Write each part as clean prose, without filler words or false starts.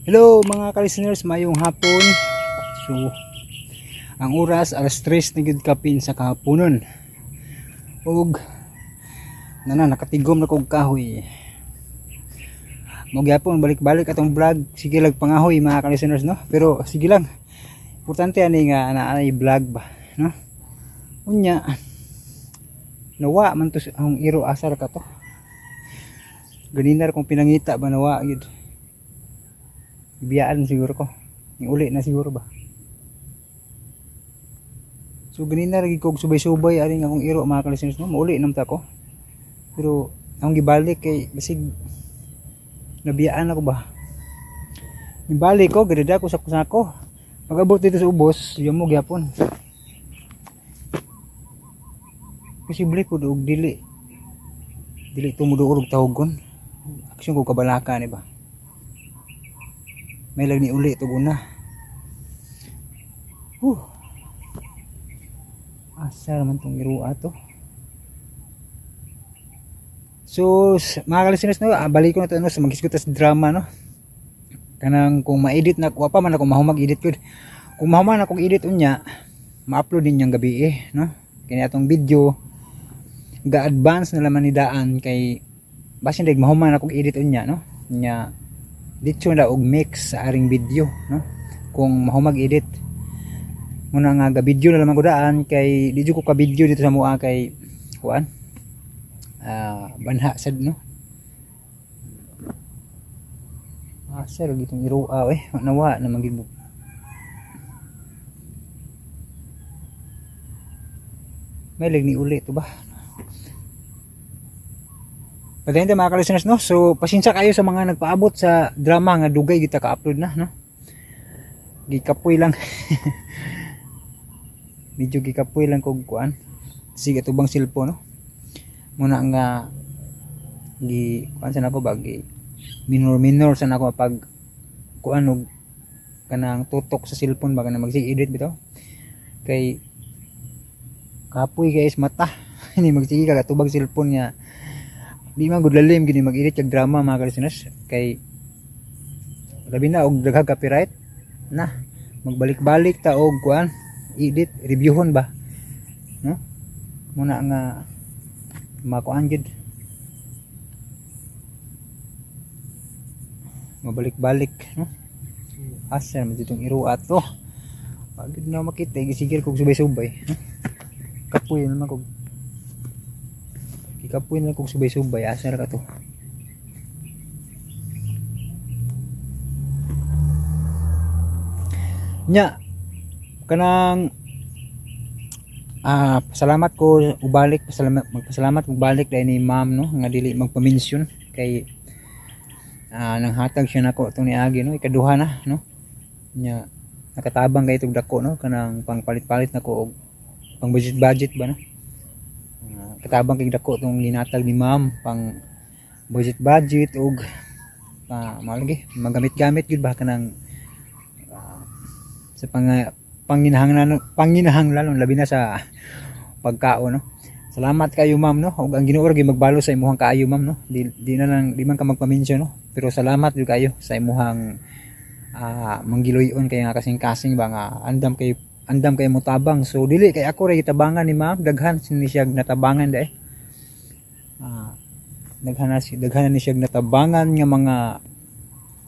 Hello mga ka-listeners, mayong hapon. So, ang oras alas 3 na gid kapin sa kahaponon. Og nakatigom na kog kahoy. Mo gyapon balik-balik atong vlog. Sige lang pangahoy mga ka-listeners, no? Pero sige lang. Importante ani nga naay vlog ba, no? Unya nawa man to ang iro asar ka to. Ganinar kung pinangita ba nawa gid. Biyaan siguro ko. Yung uli na siguro ba. So ganina lagi kog subay-subay ari nga akong iro mga ka-listeners, no? Mauli namta ko. Pero akong gibalik kay basig nabiyaan ako ba. Gibalik ko gadada ko sa kusako. Pag-abot dito sa ubos, yung mo gyapon. Posible ko og dili tumuduog tahogon. Aksyon ko kabalaka ni ba. May lagi ni uli ito guna. Asa naman itong irua to. So mga ka-listeners, no, balik ko na ito, no, sa mag-isgot sa drama, no. Kanang kung ma-edit na ako, pa man ako mahumag edit ko. Kung mahuman akong edit unya, ma-upload din yung gabi no. Kaya itong video ga-advance na laman ni daan kay basin dig mahuman akong edit unya, no. Nya dito na og mix sa aring video, no. Kung mahumag edit muna nga ga video na lamang ko daan kay di ko ka video dito sa mua kay kuan banha sad, no. Sir gitong irua nawa na magid mo. May lagni uli to ba. Padayong mga ka-listeners, no? So pasensya kayo sa mga nagpaabot sa drama nga dugay kita ka-upload na, no? Gikapoy lang. Medyo gikapoy lang kog kuan. Sige tubang cellphone, no? Muna nga kuan sa nako bagi minor sa nako pag kuan og kanang tutok sa cellphone baga na magsig-edit bitaw. Kay kapoy guys mata. Hindi magsige ka tubag cellphone niya. Di man gud lalim gini mag-edit kag drama mga ka-listeners kay labi na og daghang copyright na magbalik-balik ta og kuan edit reviewon ba, no. Muna nga makuan gid mabalik-balik, no. Asa man ditong irua to pagid na makita gisigil kog subay-subay, no? Kapoy naman kog kapoy na kong subay-subay asar ka to. Nya kanang pasalamat ko ubalik, magpasalamat kog balik dahil ni ma'am, no, nga dili magpa-mention kay nang hatag siya nako itong niagi, no, ikaduha na, no. Nya nakatabang kay itong dako, no, kanang pangpalit-palit nako og pang budget ba, no. Katabang kay dako tong ginatag ni ma'am pang budget og malagi magamit-gamit gud ba kanang sa panginahanglan labi na sa pagkaon, no. Salamat kayo ma'am, no, ug ang Ginoo ra magbalo sa imuhang kaayo ma'am, no. Di man ka magpa-mention, no, pero salamat jud kayo sa imuhang manggiloyon kay nga kasing-kasing ba nga andam kay mutabang. So dili kay ako ra gitabangan ni ma'am, daghan ni siya natabangan dai. Daghan ni siya natabangan nga mga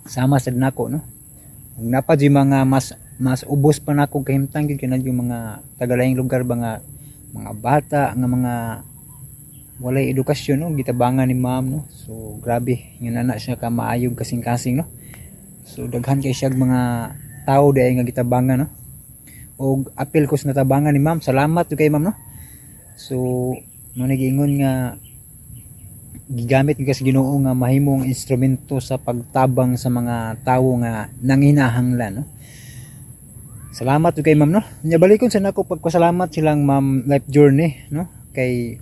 sama sad nako, no. Ug napad di mga mas ubos pa nako kahimtang gid kanang yung mga tagalayang lugar ba nga mga bata nga mga walay edukasyon, no, gitabangan ni ma'am, no. So grabe yun ana siya ka maayog kasing-kasing, no. So daghan kay siya mga tao dai nga gitabangan, no. Og apil ko sa natabangan ni ma'am. Salamat kay ma'am, no. So mo nagiingon nga gigamit ka sa Ginoo nga mahimong instrumento sa pagtabang sa mga tawo nga nanginahanglan, no. Salamat kay ma'am, no. Nya balikon sa nako pagpasalamat silang ma'am Life Journey, no, kay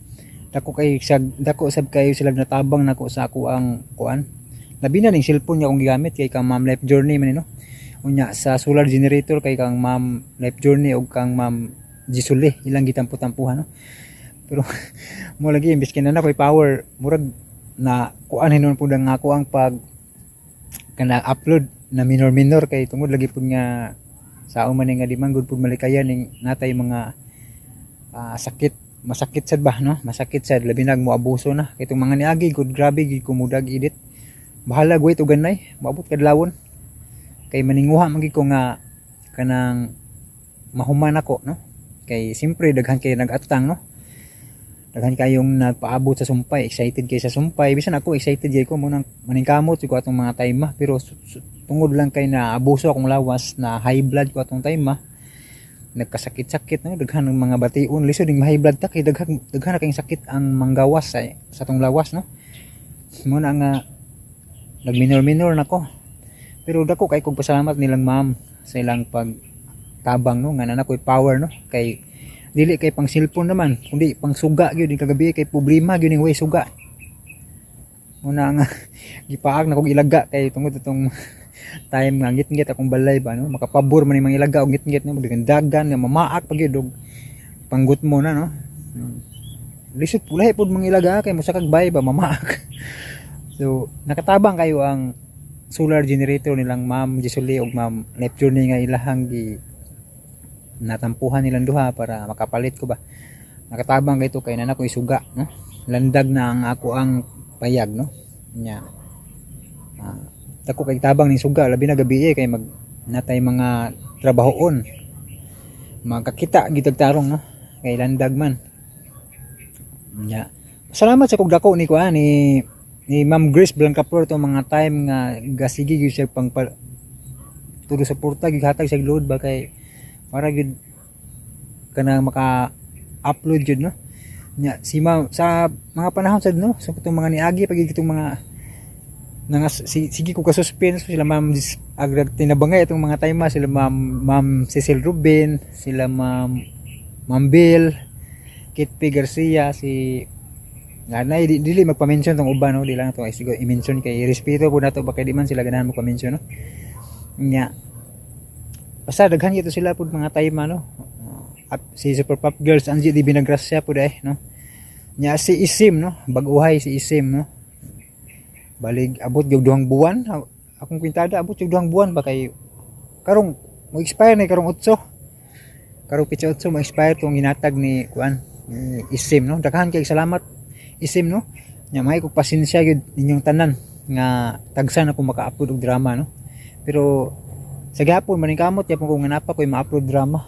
dako sab kayo sila natabang nako sa ako ang kuan. Labi na ning cellphone niya akong gigamit kay kang ma'am Life Journey man, no. Unya sa solar generator kay kang ma'am Life Journey o kang ma'am Jisuli ilang gitampo-tampuhan, no. Pero mo lagi imbis kina na koy power murag na kuan hinon pud ang ako ang pag kana upload na minor kay tungod lagi pud nga sa man nga di man gud pud malikayan ning natay mga sakit, masakit sad ba no, masakit sad labi nag mo abuso na kay itong mga niagi gud grabe gid kumudag edit bahala guwit og ganay maabot kadlawon kay maninguha man gid ko nga kanang mahuman ako no, kay simpre daghan kay nag-atang no, daghan kayong nagpaabot sa sumpay, excited kay sa sumpay, bisan ako excited jay ko mo nang maningkamot ko atong mga tayma, pero tungod lang kay na abuso akong lawas na high blood ko atong tayma, nagkasakit-sakit no, daghan ng mga bation lisod ning high blood ta kay daghan na kayong sakit ang manggawas sa atong lawas no, mo na nga nagminor nako, pero dako kay kog pasalamat nilang ma'am sa ilang pagtabang no, nga na ko'y power no, kay dili kay pang cellphone naman kundi pang suga gyud kagabi kay problema gyud ning way suga muna nga gipaag na kog ilaga kay tungod itong time nga ngit-ngit akong balay ba no, makapabor man imong ilaga og ngit-ngit no, dagan nga mamaak pa gyud og panggut mo na no, lisod pulay pud mga ilaga kay mosa kag bay ba mamaak. So nakatabang kayo ang solar generator nilang Ma'am Jesuli og Ma'am Neptune nga ilahang gi natampuhan nilang duha para makapalit ko ba, nakatabang kay kay nana ko isuga no, landag na ang ako ang payag no nya dako kay tabang ning suga labi na gabi kay mag natay mga trabahoon magkakita gitag tarong no, kay landag man nya salamat sa kog dako ni ko ni Ma'am Grace Blancaflor to mga time nga gasigi gyud siya pang tudo sa porta gihatag sa load ba kay para gud kana maka-upload jud no nya si Ma'am sa mga panahon sad no sa itong mga niagi pag itong mga sige ko ka-suspense sila Ma'am agrag tinabangay itong mga tayma sila Ma'am Cecil Ruben sila Ma'am Bill Kitpi Garcia si nanay dili magpa-mention tong uban no, di lang to ay siguro i-mention kay respeto po nato ba kay di man sila ganahan mo pa-mention no nya basta daghan ito sila pud mga tayma no, si Super Pop Girls Angie di Binagrasya pud no nya si Isim no, bag-uhay si Isim no, balig abot gyud 2 buwan akong kwintada abot gyud 2 buwan ba kay karong mo expire na karong 8 karong pitsa 8 mo expire tong ginatag ni kuan ni Isim no, daghan kay salamat Isim no nya may kog pasensya gyud ninyong tanan nga tagsan ako maka-upload og drama no, pero sa gihapon maningkamot yapon ko nga napa ko'y ma-upload drama,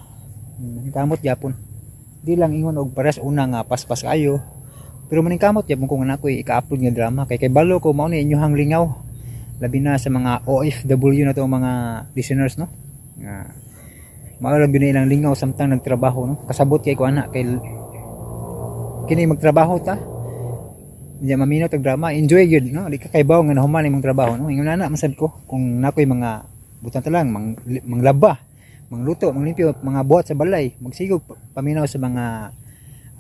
maningkamot yapon di lang ingon og pares una nga paspas kayo, pero maningkamot yapon ko nga nako'y ika-upload nga drama kay balo ko mao ni inyohang lingaw labi na sa mga OFW na to mga listeners no nga mao labi na ilang lingaw samtang nagtrabaho no, kasabot kay ko ana kay kini magtrabaho ta diya maminaw tag drama enjoy gyud no, di ka kaybaw nga nahuman imong trabaho no, ingon ana masad ko kung nako'y mga butan ta lang manglaba mangluto manglimpyo mga buhat sa balay magsigog paminaw sa mga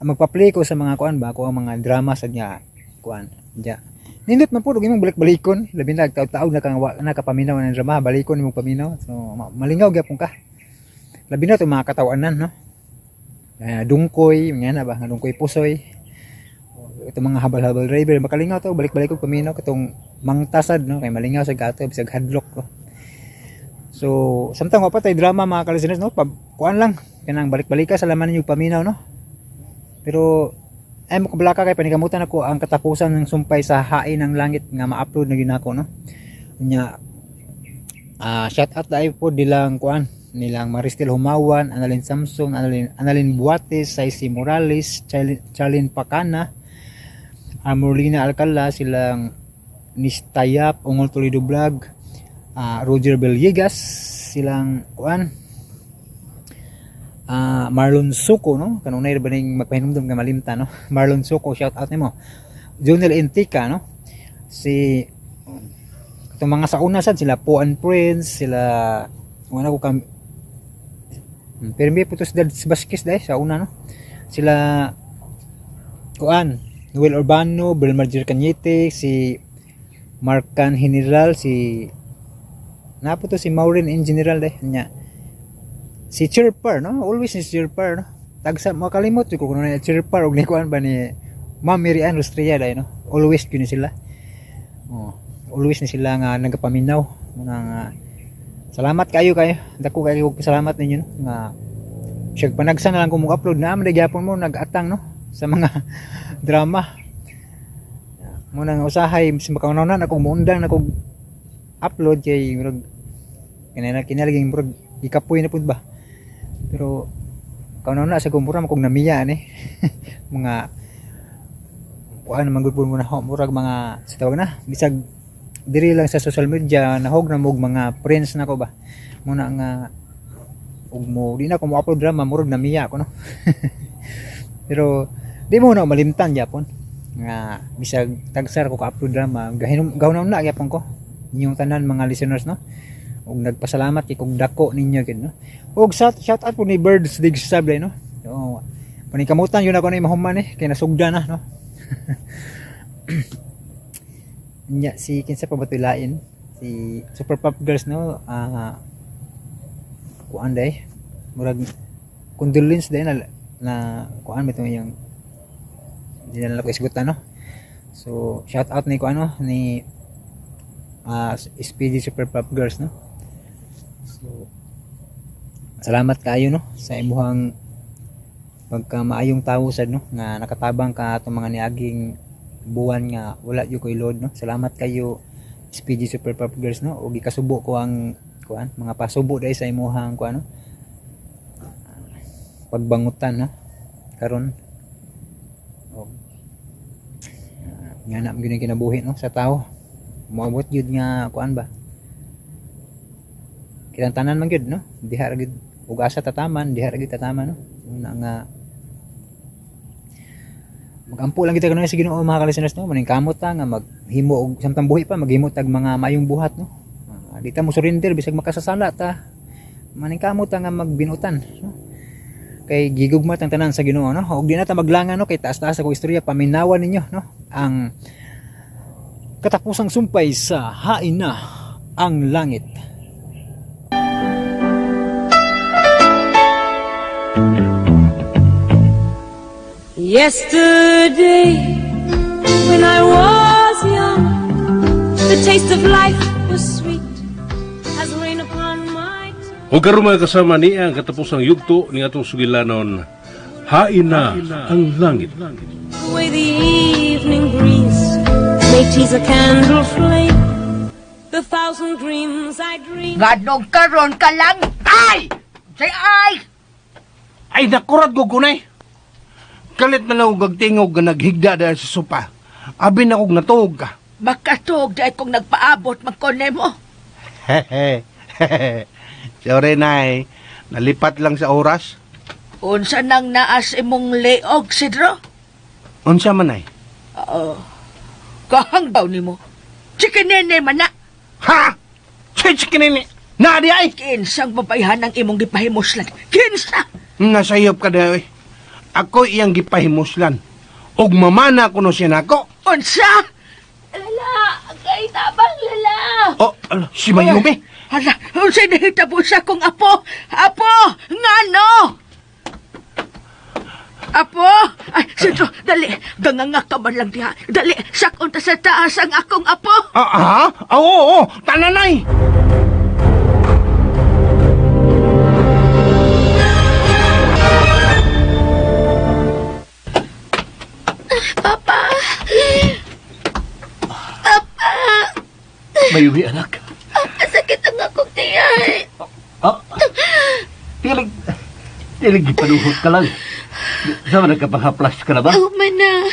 magpa-play ko sa mga kuan ba ko ang mga drama sa niya kuan diya nindot man pud og imong balik-balikon labi na taw-taw nakapaminaw ng drama balikon imong paminaw so malingaw gyapon ka labi na to mga katawanan no dungkoy nga na ba dungkoy pusoy ito mga habal-habal driver makalingaw to balik-balik og paminaw katong mangtasad no kay malingaw sa gato bisag hadlock ko. So, samtang wapatay drama mga ka-listeners no, kuan lang kanang balik-balik ka sa laman ninyo paminaw no. Pero ay mo kabalaka kay panikamutan ako ang katapusan ng sumpay sa hain ng langit nga ma-upload na gyud nako no. Nya shout out dai po dilang kuan nilang Maristel Humawan, Annalyn Samson, Annalyn Buates, Saisi Morales, Charlene Pacana, Amorlina Alcala, silang Nistayap, Ungol Toledo Vlog, Roger Bellegas, silang kuan Marlon Suko no, kanunay ba ning magpahinumdum nga malimta no, Marlon Suko shout out nimo, Jonel Entica no, si itong mga sa una sad sila Po and Prince, sila wala ko kam pero may putos dad sa Baskis dai sa una no, sila kuan Noel Urbano, Belmarger Cañete, si Marcan General, si napo to si Maureen in general deh nya si Chirper no, always si Chirper no, tagsa mo kalimot ko kuno na Chirper og ni kuan ba ni Ma'am Mary Ann Rustria dai no, always gyud sila always ni sila nga nagapaminaw nga Salamat kayo. Dako kayo salamat ninyo no nga siya panagsa na lang ko mo upload na man gyapon mo nag-atang no sa mga drama. Muna nga usahay mas makaunaw akong muundang na kog upload kay murag kinalaging murag ikapoy na pud ba. Pero kaunaw na sa kumpura kog namiya ni mga kuan man gud mo na murag mga sa tawag na bisag diri lang sa social media nahog na mog mga friends nako ba muna nga ug mo di na ko mo upload drama murag namiya ko no. Pero di mo na malimtan gyapon nga bisag tagsar ko ka-upload drama gawnaw na gyapon ko inyong tanan mga listeners no ug nagpasalamat kay kog dako ninyo gid no ug shout out po ni Birds Dig Sablay no so panikamutan yun ako na mahuman kay nasugda na no. Nya si kinsa pa batulain si Super Pop Girls no kuan day murag condolence day na kuan bitaw yung dinala ko isgutan no so shout out ni kuan no ni SPD Super Pop Girls no so salamat kayo no sa imuhang pagka maayong tao sad no nga nakatabang ka atong mga niaging buwan nga wala jud koy load no salamat kayo SPD Super Pop Girls no ug gikasubo ko ang kuan mga pasubo dai sa imuhang kuan no pagbangutan no karon nga na gyud kinabuhi no sa tao moabot jud nga kuan ba kinantanan man gyud no diha ra gyud ug asa tataman diha ra gyud tataman no una nga magampo lang kita kanunay sa Ginoo mga ka-listeners no maning kamot ta nga maghimo og samtang buhi pa maghimo tag mga mayong buhat no di ta mo surrender bisag makasasala ta maning kamot ta nga magbinutan no kay gigugmat ang tanan sa Ginoo no ug di na ta maglangan no kay taas-taas ako istorya paminawan ninyo no ang katapusang sumpay sa Hain na ang Langit. Yesterday, when I was young, the taste of life was sweet as rain upon my tongue. O karon mga kasama niya ang katapusang yugto ni atong sugilanon, Hain na ang Langit. Away the evening breeze may tease a candle flame. The thousand dreams I dream. Gadong karon ka lang. Ay! Say ay! Ay, nakurat ko kunay. Kalit man ako gagtingog nga naghigda dahil sa sopa. Abi na kong natog ka. Makatog dahil kung nagpaabot magkone mo. Hehe. Sorry, Nay. Nalipat lang sa oras. Unsa nang naas imong leog, Sidro? Unsa man, Nay? Kahangbaw ni mo. Chikinene man na. Ha? Chichikinini. Nadi ay! Kinsang babayhan ng imong gipahimuslan. Kinsa? Nasayop ka dahil. Ako iyang gipahimuslan. Og mamana ko no siya nako. Unsa? Lala, kay tabang lala. Oh, si Mayumi. Hala, unsay nahitabo sa kong apo? Apo, ngano? Apo, ay, Sidro, dali, ganganga ka man lang diha. Dali, sakon ta sa taas ang akong apo. Ha? Oo, tananay. Papa. Mayumi, anak. Sakit ang akong tiyay. Tilig ipanuhot ka lang. Sama nagkapanghaplas ka na ba? Man na.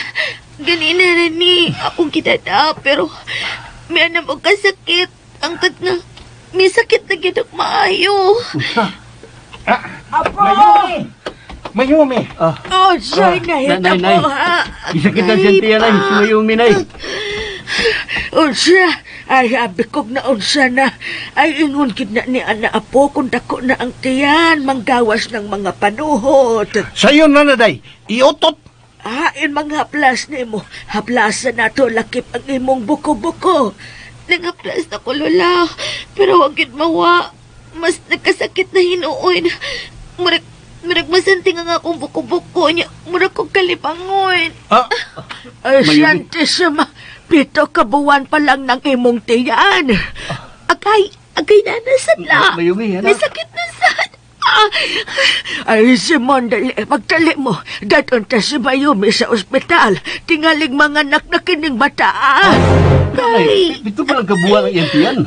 Ganina rin ni akong kitata, pero may anam og kasakit. Ang kat nga, may sakit na ginak maayo. Mayumi. Oh, siya nahita nay. po, ha? Isakit na siya tiyan ay, si Mayumi, nay. Unsa, ay habi kog na unsa na. Ay ingon gid na ni ana apo kung dako na ang tiyan, manggawas ng mga panuhot. Sayo na naday. Iotot. Hain mga haplas ni mo. Haplasan na to lakip ang imong buko-buko. Nangaplas na ko, Lola. Pero wag yun mawa. Mas nagkasakit na hinuoy. Murag masanting ang akong buko-buko niya. Murag kong kalibangon. Ay, Mayumi. Siyantissima. 7 kabuwan pa lang ng imong tiyan. Agay Agay na nasadla. Mayumi, May anak. sakit na sad. Ay, Simon, dali, magtali mo. Daton ta si Mayumi sa ospital. Tingaling mga anak na kining bataan. Ay, ito palang kabuhan ang iyang tiyan.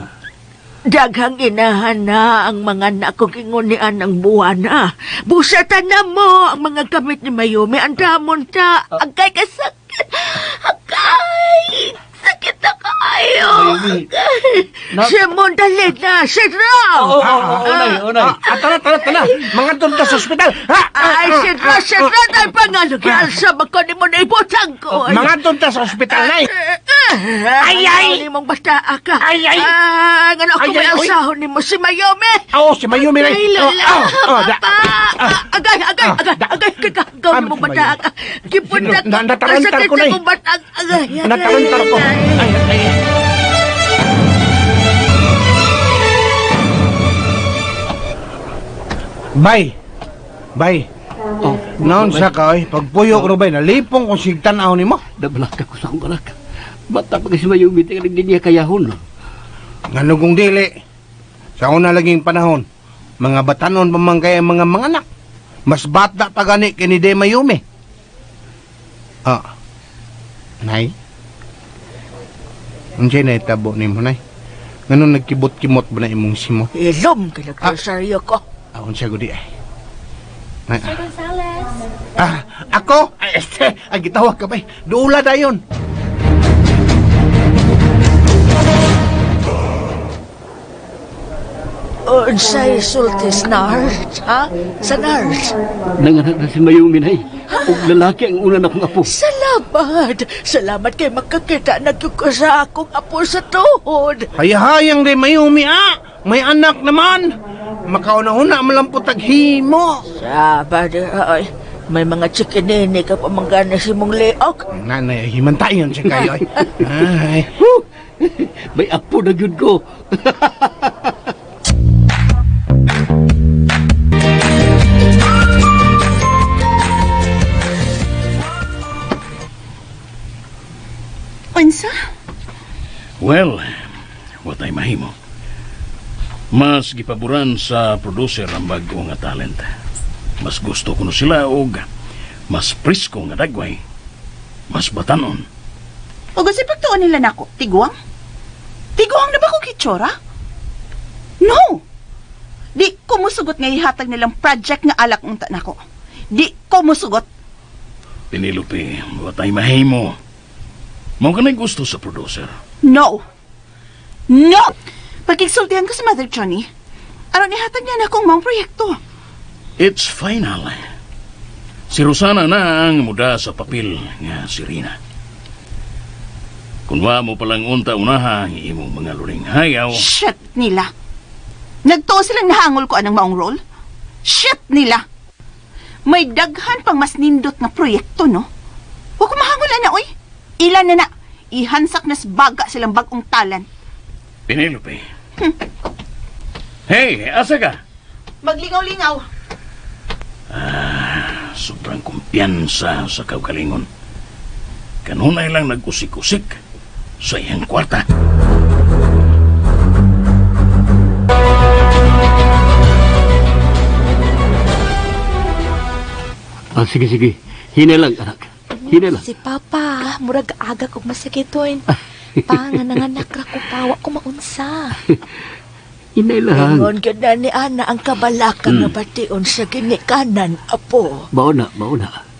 Daghang inahan na ang mga anak ko kingunian ng buwana. Busatan na mo ang mga gamit ni Mayumi. Ang damon ta. Agay ka sakit. Agay! Sakit na kayo. Mayumi. Na- Simon, dali na. Sidro! Unay. Tara. Mga doon ta sa ospital. Ay, Sidro, dahil pangalugyal sa bako ni mo na ibutang ko. Mga doon ta sa ospital, nay. Ay! Mong basta ka. Ay! Nga na ako Ay, may ay, asahon ni mo si Mayumi. Oo, si Mayumi, nay. Ay, Lola, agay, kaya gawin mo bata ka. Kipunta ka, Natarantar ko na eh. mong bata, agay. Natarantar ko. Ay. Bay. Oh, Naon sa ka, oy. Pagpuyo ko, bay, nalipong kung sigtanaw ni mo. Nabalak ako sa akong anak. Bata pa kasi Mayumi, tingnan din niya kayahon. Nganugong dili. Sa una laging panahon, mga batanon pamangkay ang mga anak. Mas bata pa gani kini De Mayumi. Nay. Unsay na itabo nimo, nay? Ngano nagkibot-kimot ba na imong simo? Ilom ka nagkasaryo ko. Unsa gudi ay. Nay. Ako? Ay, gitawag ka ba? Duula dayon. Unsay sultis nurse, ha? Sa nurse. Nanganak na si Mayumi, nay. Ug lalaki ang una na kong apo. Salamat kay makakita na ko sa akong apo sa tuhod. Hayahayang De Mayumi, may anak naman. Makauna-una malampot ang himo. Sabad, ay. May mga chikinini ka pa manggana si mong leok. Nanay, himantayon siya kayo. Ay. May apo na yun ko. Unsa? Well, what ay mahimo. Mas gipaboran sa producer ang bago nga talent. Mas gusto ko no sila og mas presko nga dagway. Mas batanon. O kasi pagtuon nila nako, tiguang? Tiguang na ba ko kitsura? No! Di ko musugot nga ihatag nilang project nga alak unta nako. Di ko musugot. Penelope, what ay mahimo. Mao ka na gusto sa producer. No! No! Pagkiksultihan ko sa Mother Johnny, aron ihatag niya na akong mga proyekto. It's final. Si Rosana na ang muda sa papel nga si Rina. Kung wa mo palang unta-unaha ang imong mga luring hayaw, Shit nila! Nagtuo silang nahangol ko anang maong role? Shit nila! May daghan pang mas nindot nga proyekto, no? Huwag ko mahangolan na, oy! Ilan na na! Ihansak nas baga silang bagong talent. Penelope. Hey, asa ka? Maglingaw-lingaw. Sobrang kumpiyansa sa kaugalingon. Kanunay lang nagkusik-kusik sa iyang kwarta. Sige. Hina lang, anak. Hina lang. Si Papa, murag aga kong masakitoin. Pangananganak ra ko pawa ko maunsa. Hinay lang. Ingon ganda ni Ana ang kabalakang nga bation sa ginikanan, apo. Bauna.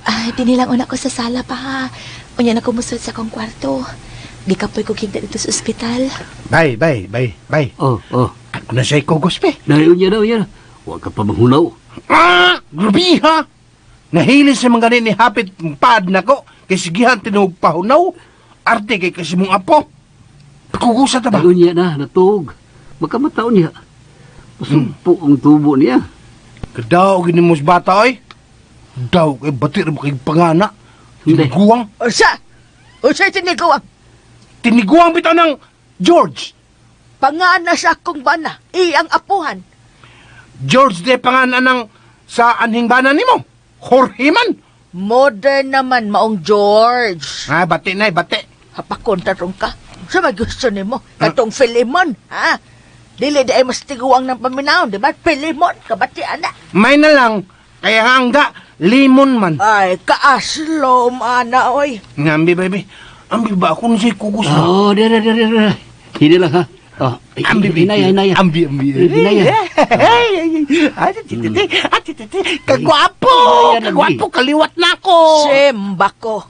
Ay, dinilang una ko sa sala pa ha. Unya na kumusod sa kong kwarto. Gikapoy ko kigda dito sa ospital. Bay. Oh. Ako na siya'y kugos, pe. Dayon niya. Huwag ka pa manghunaw. Grabe, ha? Nahilis sa mga ni hapit pad na ko. Kay sigihan tinug pahunaw. Arte kay kasi mong apo. Kugusa ta ba? Dayon niya na, natug. Magkamataon niya. Masumpo ang tubo niya. Kadaw gini mo sa bata, oy. Daw kay batir mo kay pangana. Hindi. Tiniguang. Usa tiniguang. Tiniguang bitaw ng George. Pangana sa akong bana, iyang apuhan. George de pangana ng sa anhing bana ni mo. Jorge man. Modern naman maong George. Bati na, bati. Hapakon tarong ka. Sa may gusto ni mo? Katong Filimon, ha? Dili di ay mas tiguang ng paminaw, di ba? Pilimon, kabati anak. May na lang, kaya hangga, limon man. Ay, kaaslom, ana, oy. Ngambi, baby. Ambil ba ako siya kugus na? Oh, dere. Hindi lang ha. Oh, hinaya. Ambi. Hinaya. Kagwapo! Kagwapo, kaliwat na ako! Simba ko.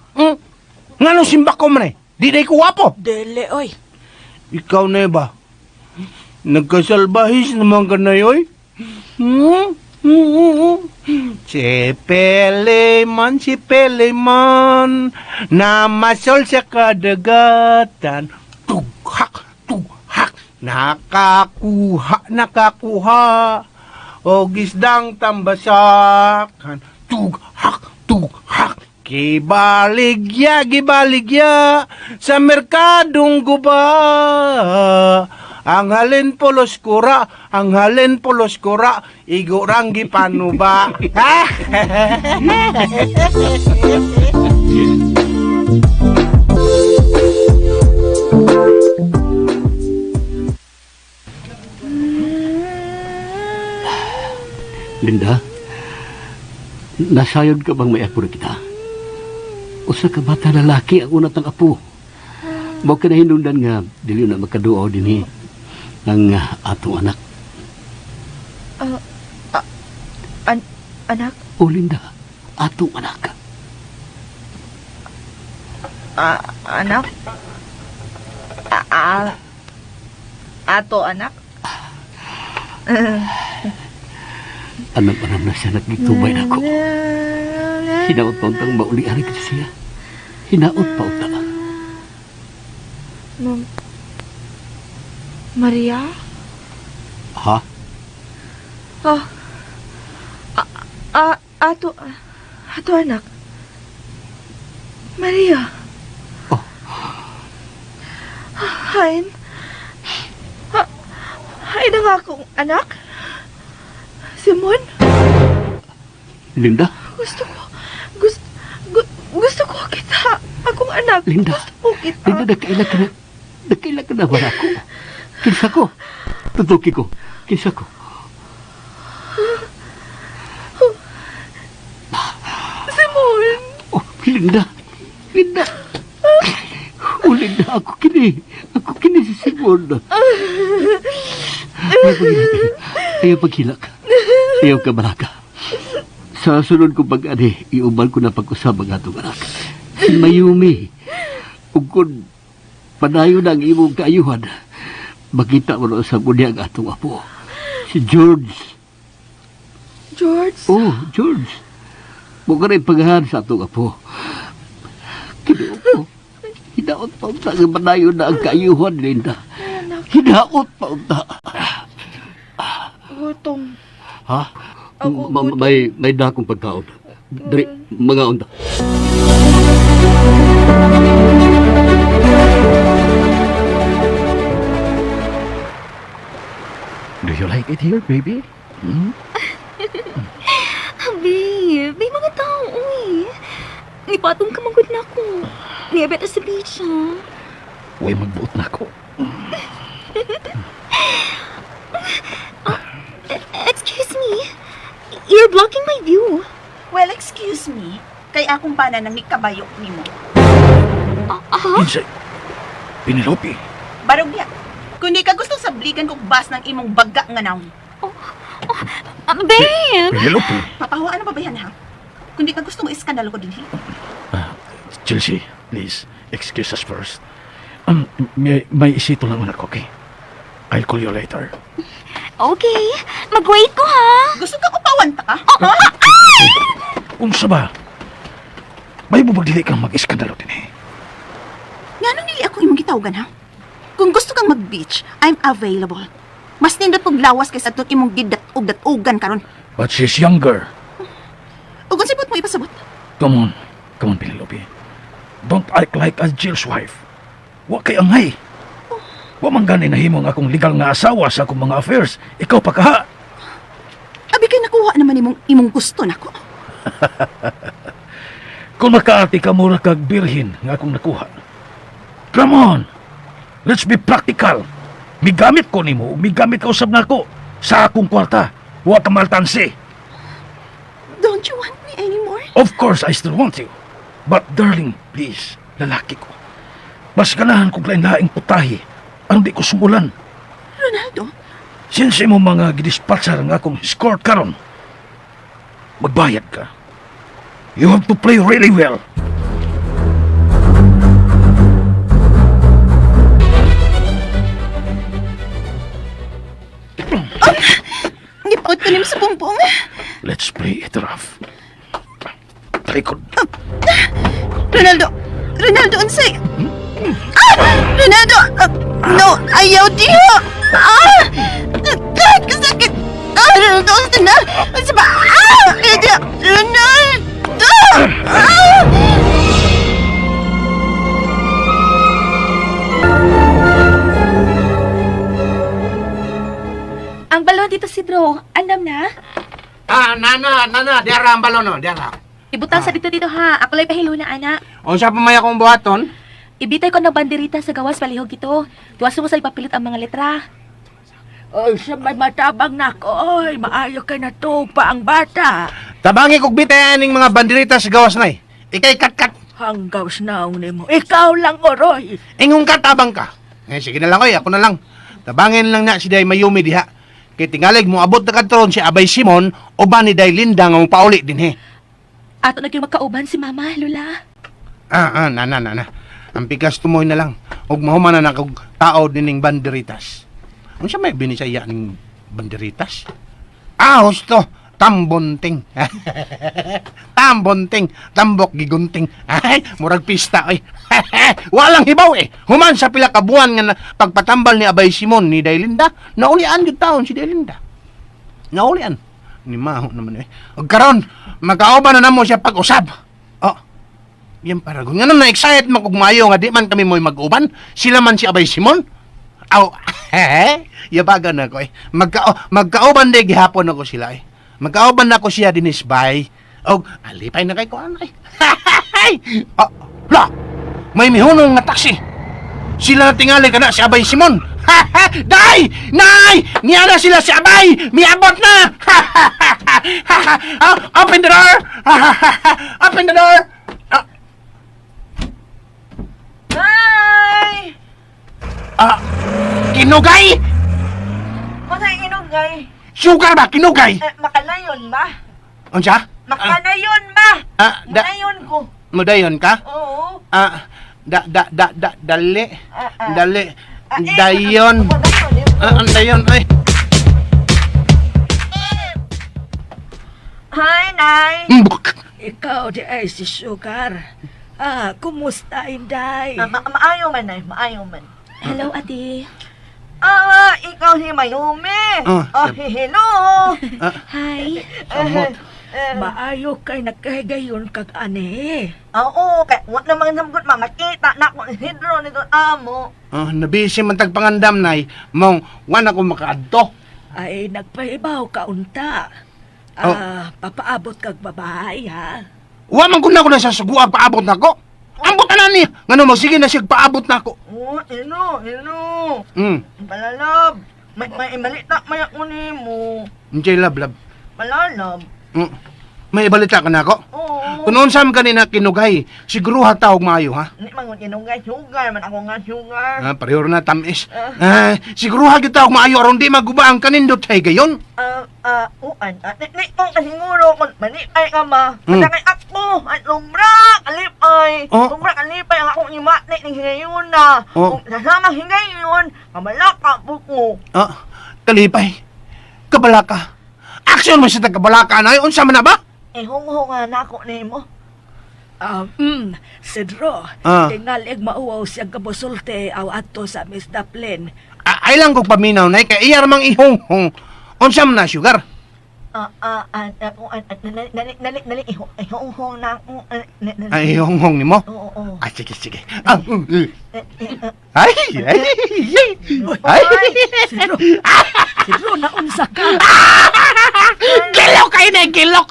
Nga nung simba ko man eh. Di day ko wapo. Dili, oy. Ikaw na ba? Nagkasalbahis naman ka na yoy? Si Peleman, namasol sa kadagatan. Tughak, nakakuha. O gisdang tambasakan. Tughak. Gibaligya, sa merkadong guba. Ang halin polos kura, igurang gipanuba. Linda, nasayod ka bang may apo na kita? Usa ka bata lalaki ang unat ng apo. Mao ka na hinungdan nga dili na makaduaw dinhi ang atong anak. Anak? O Linda, atong anak. Anak? Ato anak? Anam na siya nagitubay na ako. Hinaot pa untang mauli-ari ka siya. Hinaot pa untang. Maria? Ha? Ato anak. Maria. Oh. Hain ang akong anak. Simon? Linda? Gusto ko kita. Akong anak. Linda. Gusto ko kita. Linda, nakailan ka na ba ako? Kinsa ko? Tutuki ko. Kinsa ko? Simon. Oh, Linda. Oh, Linda, ako kini si Simon. Ayaw paghilak. Ayaw ka baraka. Sa sunod ko pag-ani, iubal ko na pag-usab ang atong anak. Si Mayumi. Ug kung padayon na ang imong kaayuhan, makita mo na sa muli ang atong apo. Si George. George? Oh, George. Mukha rin pagahan sa atong apo. Kinuo ko. Hinaot pa unta nga padayon na ang kaayuhan, Linda. Hinaot pa unta. Gutom. Ha? May dakong pagkaon. Dari, mga unta. Do you like it here, baby? Babe, mga tao, uy. Ipatong ka magod na ako. Niyabet na sa beach, ha? Huwag magbuot na ako. Excuse me. You're blocking my view. Well, excuse me. Kay akong pana nang ikabayo ni mo. Insay, Penelope. Barog niya. Kung di ka gusto sabligan kong bas ng imong baga nga naon. Babe! Penelope. Papahawaan na ba ba yan, ha? Kung di ka gusto mo iskandalo ko din, Chelsea, please, excuse us first. May isito lang anak, okay? I'll call you later. Okay. Mag-wait ko, ha? Gusto ka upawan ta ka? Unsa ba? May bubagdili kang mag-iskandalo din eh. Nga nung nili ako imong gitawgan, ha? Kung gusto kang mag-beach, I'm available. Mas nindot og lawas kaysa itong imong gidat-ugan karon. But she's younger. O kung sibot mo ipasabot. Come on, Penelope. Don't act like a jail's wife. Wa kay angay. Wa man gani nahimo nga akong legal nga asawa sa akong mga affairs. Ikaw pa kaha. Abi kay nakuha naman imong gusto nako. Kung makaati ka mura kag birhin nga akong nakuha. Come on. Let's be practical. Migamit ko nimo, migamit ka usab nako sa akong kwarta. Wa ka maltansi. Don't you want me anymore? Of course, I still want you. But darling, please, lalaki ko. Mas ganahan kong lain-laing putahe. Ang di ko sumulan. Ronaldo, Since mo mga gidispatchar ang akong escort karon, magbayad ka. You have to play really well. gipaot ko nimo sa bumbong. Let's play it rough. Talikod. Ronaldo! Ronaldo, unsay? Ronaldo! No! Ayaw diyo! Kahit kasakit! Ronaldo, unsay na? Unsay ba? Ayaw diyo! Ronaldo! Ang balon dito si Bro. Andam na? Nana, diara ang balon, no, diara. Ibutang sa dito ha. Ako lang pahilo na, anak. O siya pamaya kong buhaton? Ibitay ko ng banderita sa gawas palihog ito. Tuwas mo sa ipapilit ang mga letra. Oy, sa may matabang nako, oy, maayo kay na to pa ang bata. Tabangi kog bitay aning mga bandirita sa gawas nay. Ikay kat-kat. Hanggaw snaw nimo. Ikaw lang, oroy. Ingong katabang ka. Sige na lang, oy, ako na lang. Tabangin lang na si Day Mayumi diha. Kay tingalig mo abot na kadron si Abay Simon o ba ni Day Linda nga pauli din he. Ato na kayo magkauban si Mama, Lola. Nana. Ang pikas tumoy na lang. Huwag mahuman na kog tao dining banderitas. Ano siya may binisaya ning banderitas? Husto. Tambonting. Tambonting. Tambok gigunting. Ay, murag pista, oy. Walang hibaw, eh. Human sa pila ka buwan nga na pagpatambal ni Abay Simon ni Daylinda, naulian yung taon si Daylinda. Naulian. Ni Maho naman, eh. Huwag karon, magkaoba na namo siya pag-usab. Oh, yan para. Kung ano na-excite mo kung mayo nga di man kami mo'y mag-uban, sila man si Abay Simon. Aw, yabagan ako, eh. Magkaoban di gihapon ako sila, eh. Magkaoban na ko siya dinis bay. Alipay na kay ko ano, eh. La! May mihunong nga taksi. Sila na tingali ka na si Abay Simon. Day! Nay! Niya na sila si Abay! Miabot na! Open the door! Open the door! Hi! Kinugay! Unsay inugay? Sugar ba? Kinugay! Makanayon ba? Unsa? Makanayon ba? Makanayon ko. Mudayon ka? Oo. Dali. Dali. Dayon. Dayon, ay. Hi, Nay. Ikaw di ay si Sugar. Kumusta, Inday? Maayo man, Nay. Maayo man. Hello, ate. Ikaw si Mayumi. Hello. Hi. Samot. Maayo kay nagkahigayon kag ani. Oo, kaya wala namang samgot makita na ako ni Hidro nito amo. Nabisi man tagpangandam, nay. Mong, wan ako makaadto. Ay nagpahibaw ka unta. Papaabot kag babae ha. Wa man kun na ko na sa suguag paabot na ko. Ambot na ni. Ngano magsige na siya paabot na ko. Ino. Balalab. May malita mayak mo ni mo. Njay lab. Balalab. May balita ka na ako? Oo. Kung noon saan kanina kinugay, siguro hatawag maayo, ha? Hindi man kinugay, sugar. Man ako nga sugar. Pareho na tamis. Siguro hagitawag maayo aron di maguba ang kanindot hay gayon. Uan. Ni kung siguro kung manipay ka ma. Matangay ako. At lumbra, alipay. Lumbra, alipay ang akong imatni ng hingayon na. Kung nasama hingayon, kamalaka po ko. Kalipay. Kabalaka. Aksyon mo sa kabalaka na yun. Unsa man na ba? Hunghunga na ako ni mo. Sidro, tingalig mauwaw siya kabusulte aw ato sa Miss Daplin. Ay lang kong paminaw na kay iyar mang ihonghong. Unsa man na, sugar? Nali, ihonghong na ako. Ay, ihonghong ni mo? Oo. Sige. Sidro, naunsa ka. Gilok kayo na, gilok!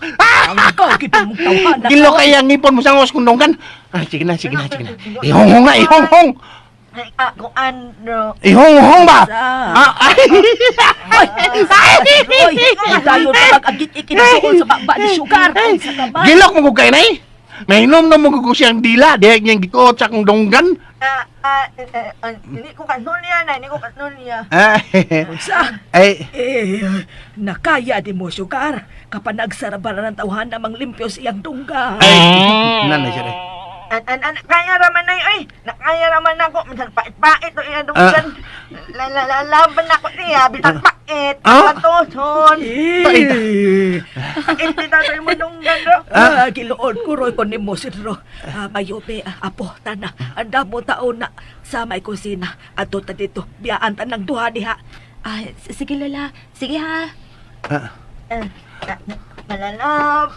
Ikaw, kita mong tawanan. Gilok kayo ang ngipon mo sa ngos kundonggan. Sige na. Ihonghong na, ihonghong! Ay, ako ano. Ihong-hong ba? Ay! Oy, tayo na mag-agit ikinadoon sa baba ni Sugar. Sa kaban. Gilok mo ko kayo na eh. Mainom na mo ko siyang dila. Dihag niyang gikot sa kong donggan. Hindi ko kanulya na, hindi ko kanulya. Ay, Nakaya di mo, Sugar. Kapag nagsarabara ng tawhan namang limpyo siyang dungga. ay, nanay siya rin. Kaya raman na yun, nakaya raman ako. Minsan pait-pait o iadunggan. Lalaban ako niya, bitang pait. Patuson. Pait din natin mo dunggan, no? Kiloon ko, Roy, ko ni mo, Sidro. Mayubi, apo, tana. Anda mo taon na sa may kusina. Ato ta dito, biyaan ta ng duha diha. Sige, Lola. Sige, ha. Malalap.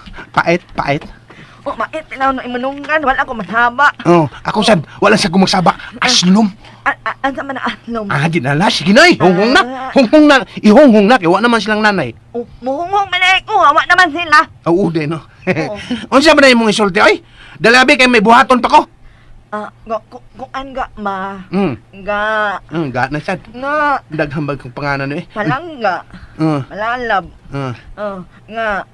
Pait. O, mait, tinaw na imanunggan. Wala ko manhaba. Oh, ako sad, wala sa kumagsaba. Aslom. Ansa man na atlom? Di na la, sige na eh. Honghong na. Honghong na. Ihonghong na. Kaya naman silang nanay. Muhungong manay ko. Hawa naman sila. Oo, din, no? Unsa ba na imong isulti, oy? Dalabi kay may buhaton pa ko. Kung an ga, ma. Ga na sad. Nga. Daghambag kong panganan eh. Malangga. Malalab. Nga. Nga.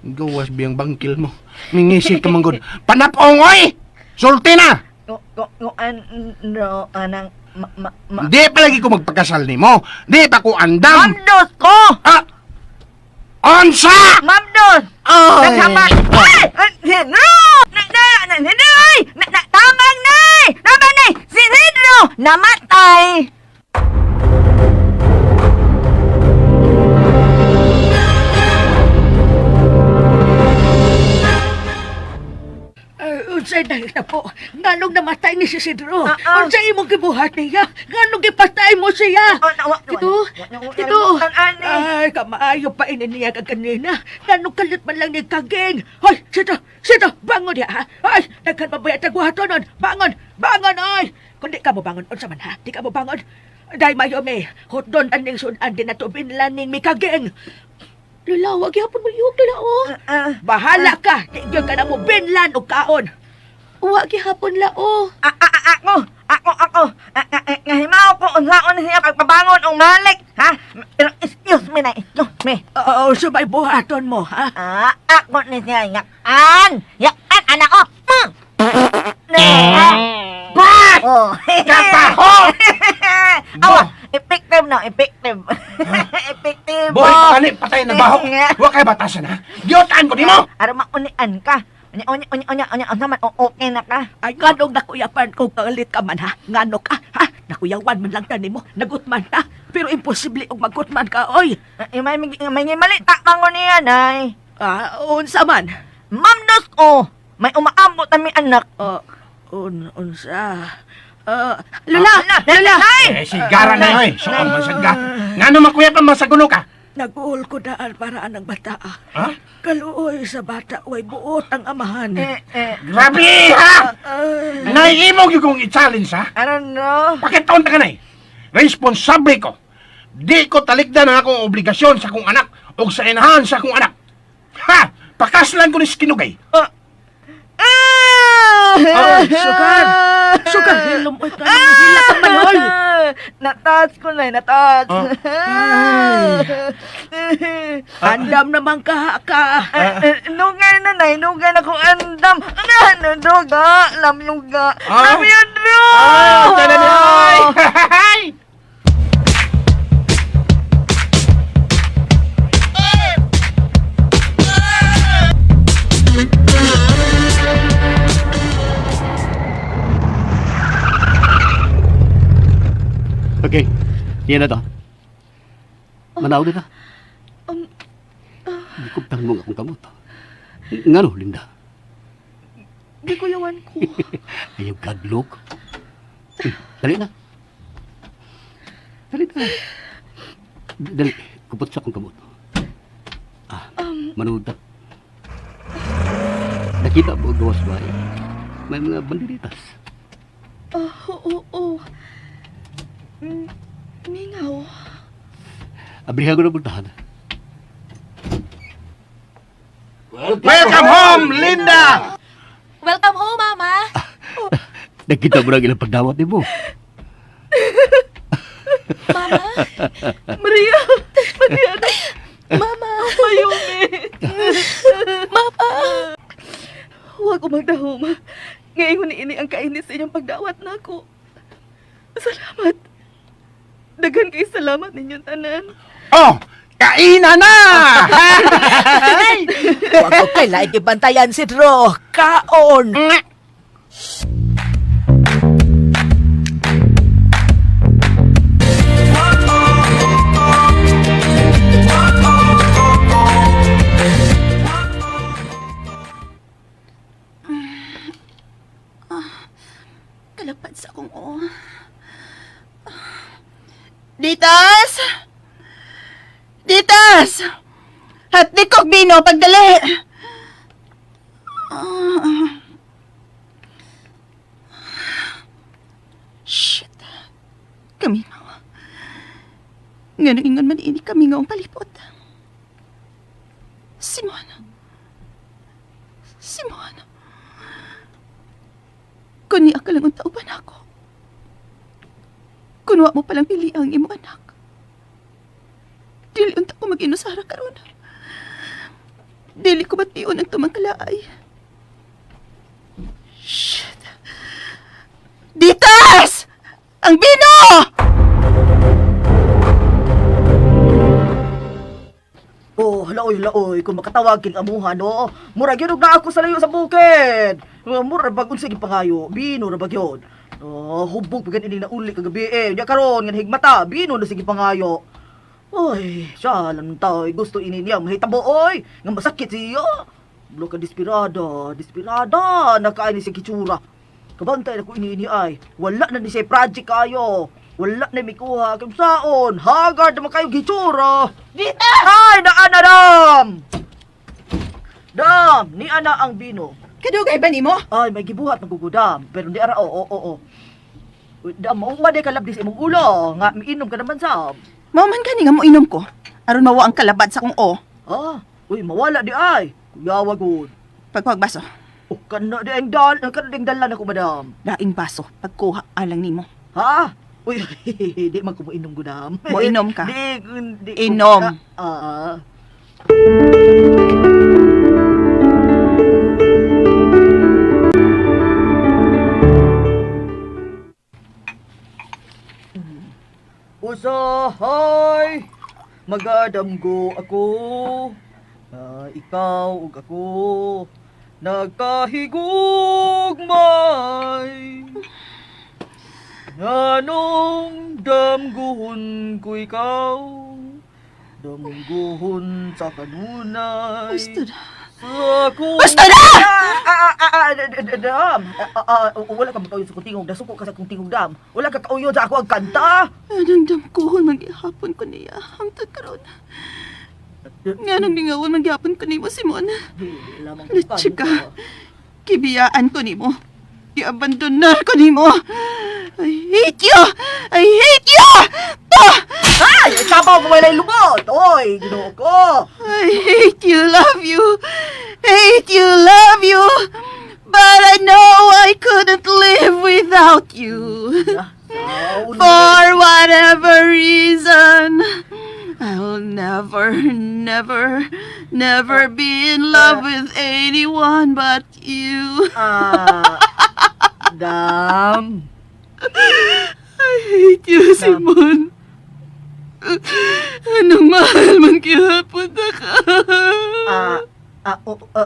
Gawas biyang bangkil mo. Mingisik ka manggod. Panapong, oy! Sulti na! Kung ano, anang, Di pa lagi ko magpagkasal ni mo. Di pa ko andam. Mamdos ko! Onsa! Mamdos! Ay! Nagsama! Ay! Sidro! Tamang nay! Tamang nay! Si Sidro! Namatay! Unsay dahil na po, nganong namatay ni si Sidro? Ah. Unsay imong gibuhat niya? Nganong gipatay mo siya? Tito, ay, kamaayo pa ini niya kaganina. Nganong kalit man lang ni kaging. Hoy, Sidro, bangon ya, ha? Ay, nagkan mabayat na guhatonon. Bangon, ay! Kundi ka mo bangon, unsa man ha? Di ka mo bangon. Dahil mayo me, hotdon aning sunan din na tubinlan ning mi kaging. Lala, wag yapon mo iyog nila, oh. Bahala ka. Tigyan ka na mo binlan o kaon. Huwag gihapon lao. Ako. Ngahimaw ko unsaon siya pagpabangon o malik, ha? Pero excuse me na, excuse me. Oo, sabay buhaton mo, ha? Ako ni siya, yakan, anak ko. Oh, Kapaho! Awa, effective na, effective. Effective. Boy, panganip, patay na baho. Huwag kayo batasan, ha? Giyotaan ko, di mo! Ara maunian ka. Onya, naman, okay na ka. Ay, nganong nakuyapan kung kalit ka man, ha? Ngano ka, ha? Nakuyawan man lang tani mo, nagutman ta. Pero imposible og magutman ka, oy. May mali, takmango niya, nay. Unsa man? Mamdos ko, may umaambot na may anak. Unsa? Lola! Sigara na, oy. Soon, masagga. Nga no makuya pa masaguno ka? Nag-uol ko daan para anang bata. Ha? Kaluoy sa bata, way buot ang amahan. Grabe, ha? Naiimog yung kong i-challenge, ha? Ano? Pakitaon ta ka na eh. Responsable ko. Di ko talikdan ang akong obligasyon sa kong anak o sa inahan sa kong anak. Ha! Pakaslan ko ni Skinugay. Sugar, hilumoy ka naman, hila ka mayoy. Natas ko na, natas. Andam naman ka. Nugay na, nay, nugay na kong andam. Ano, duga, lamyuga. Lamyudro! Tala niya, oy! Okay, yan na to. Manaw din na. Bikuptang mo nga akong kamot. Ngano, Linda? Di ko yawan ko. Ayaw kadlok. Dali na. Dali, kupot sa akong kamot. Manood na. Nakita mo gawas ba eh? May mga banderitas. Oo. Mingaw. Abrihan ko na bultahan. Welcome home, Linda! Welcome home, Mama. Nakita mo na ilang pagdawat ni mo. Mama, Maria! Maria! Mama, Mayumi! Mama. Huwag ko magdahom. Ngayon ini ang kainis sa inyong pagdawat na ako. Salamat. Dagan kay salamat ninyong tanan. Oh, kainan na! Huwag ko kailangan ibantayan si Dro. Kaon! Kalapad sa akong Ditas! Ditas! Hati kog bino, pagdali! Shit. Kami nga. Nga nang ingon man ini kami nga ang palipot. Simon. Simon. Kung niya ka lang ang tauban ako. Kunwa mo palang pili ang imo anak. Dili unta ko mag-inusara karon. Dili ko bation ang tumang kalaay. Shit. Ditas! Ang bino! Oh, laoy, kung makatawag king amuha, no? Murag yun na ako sa layo sa bukid. Murag bagon sige pangayo, bino na bagyon. Oh, hubog pagkan ini na uli kagabi eh. Nya karon nga higmata, bino na sige pangayo. Oy, siya lang tayo, gusto ini niya mahitabo oy, nga masakit siya. Blo ka desperada, nakaani si kitsura. Kabantay na ko ini ay, wala na ni siya project kayo. Wala na mikuha kung saon. Hagard naman kayo gitsura. Dita! Ay, naana dam! Dam, ni ana ang bino. Kadugay ba nimo? Ay, may gibuhat magugudam. Pero di ara, oo. Dam, maong maday kalabdi sa imong ulo. Nga, miinom ka naman sab. Mauman gani nga mo inom ko. Aron mawa ang kalabad sa kong Ah, uy, mawala di ay. Kuyawa gud. Pagpagbaso. Oh, kana ding dalan ako, madam. Daing baso. Pagkuha alang nimo. Ha? Uy, di man ko mo inom gudam. Mo inom ka? Di Inom. Usahay, magadamgo ako, na ikaw ug ako, nagkahigugmay. Nganong damguhon ko ikaw, damguhon sa kanunay. Basta na! Dam! Wala ka magkauyon sa kong tingog, nasuko ka sa kong tingog, dam. Wala ka kauyon sa ako ang kanta. Anong damkuhon magyahapon ko niya. Hangtod karon. Nga nang bingawon magyahapon ko nimo, Simon. Chika, kibiyaan ko nimo. I-abandonar ko nimo. I hate you! I hate you! Ay! Sabaw ko may lubot! Oy! Ginoo ko! I hate you, love you. Hate you, love you. But I know I couldn't live without you. For whatever reason, I'll never be in love with anyone but you. Dam! I hate you, Simon. Anong mahal man kihapon na ka?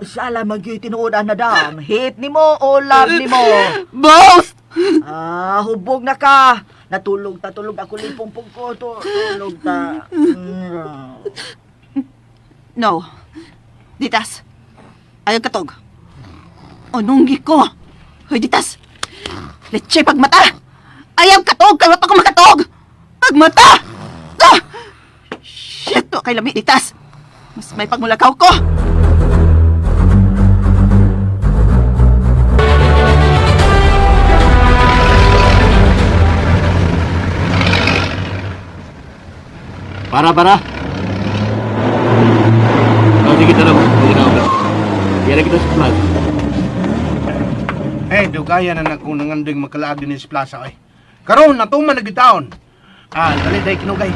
Siya lang mag-tinuodan na, dam. Hate ni mo o love ni mo? Both! Hubog na ka. Natulog ako limpong ko. Tulog ta. No. Ditas. Ayaw katog. Onunggi ko. Hoy, Ditas. Letse pagmata. Ayaw katog. Kaya pa ko makatog. Pagmata. Shit. Kay lami, Ditas. Mas may pagmulakaw ko. Para. Oh, sige, tanong. Hindi na ako. Yan na kita sa plan. Dugaya na nako nanganding makalaag din sa plaza ay. Karon natuman na gitaon. Dali day kinugay.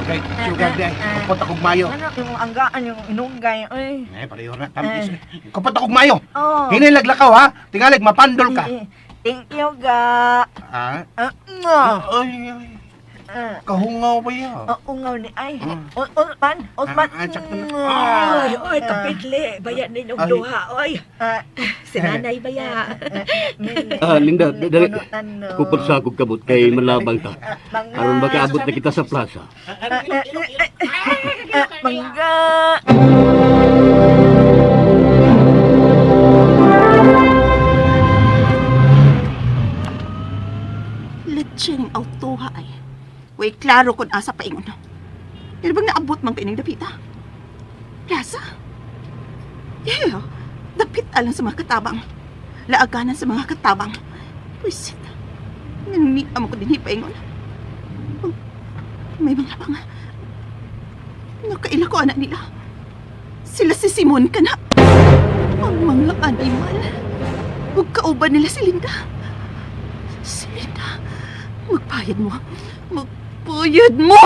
Okay, sugar day. Kapot akong mayo. Anak, yung anggaan, yung inunggay, ay. Pareho na, tamis. Kapot akong mayo. Oh. Hinilaglakaw ha. Tingalig, mapandol ka. Thank you, ga. Ah? Nga. Ay. Kahungaw ba yan? Ungaw ni ay. Osman. Oy, kapitli. Bayan ninyong duha, oy. Si nanay baya. Linda, dali. Kupot sa akong kabot kay malabang ta. Aron makaabot na kita sa plaza. Mangga. Lecheng autoha ay. Way, klaro kung asa pa ingon. Pero bang naabot mang pining dapita? Plaza? Yeah, dapit alang sa mga katabang. Laaganan sa mga katabang. Pwisit. Nanunita mo ko din hipaingon. Oh, may mga labang. Nakaila ko anak nila. Sila si Simon ka na. Ang mga animal. Huwag kauban nila si Linda. Si Linda, magbayad mo. Magbayad mo!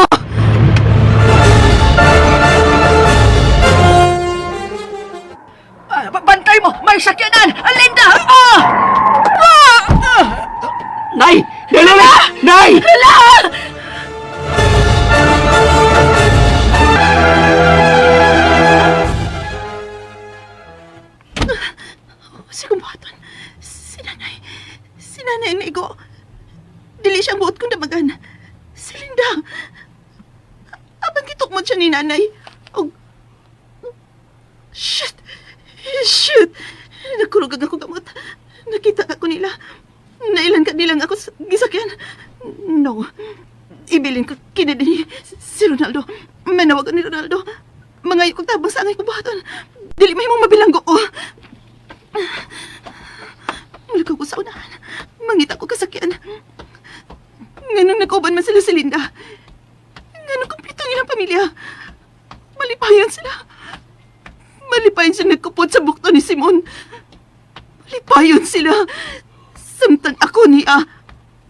Bantay mo! May sakyanan! Alinda! Nay! Dali! Nay! Si kumbaton. Si nanay ang naigo. Dili siyang buot kong damagan. Si Linda. Abang gitukmod siya ni nanay. Og... Shit! Nakurugag ako gamot. Nakita ako nila. Nailan ka nilang ako sa gisakyan. No. Ibilin ko kinadini si Ronaldo. Manawagan ni Ronaldo. Mga kong tabang sa angay kumbaton. Dili may mong mabilanggo ko. Mulikaw ko sa unahan. Mangita ko kasakyan. Nganong nakauban man sila si Linda. Nganong kumpleto nilang pamilya. Malipayan sila. Malipayan sila nagkupot sa bukto ni Simon. Malipayan sila. Samtang ako niya.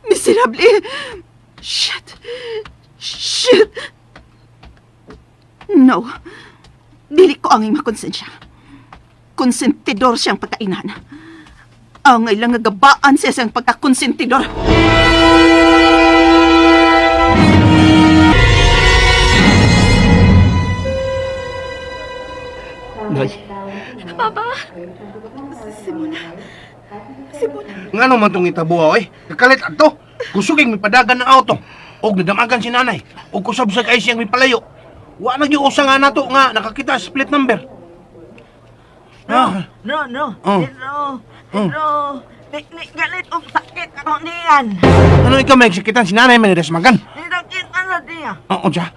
Miserable. Shit. No. Dili ko ang makonsensya. Konsentidor siyang pagkainan. Ang lang nga gabaan siya siyang pagkakonsentidor. Nay. Papa! Ngano man tong itabuha oy? Kakalit ato. Kusuging may padagan ng auto. Og nadamagan si nanay. Og kusabsag ay siyang may palayo. Wa na gyud usa nga nato nga nakakita sa split number. No. Oh. Pero, galit og sakit ako niyan. Ano ikaw may sakitan si nanay man desmagan? Sakit sa diya. Oo, siya.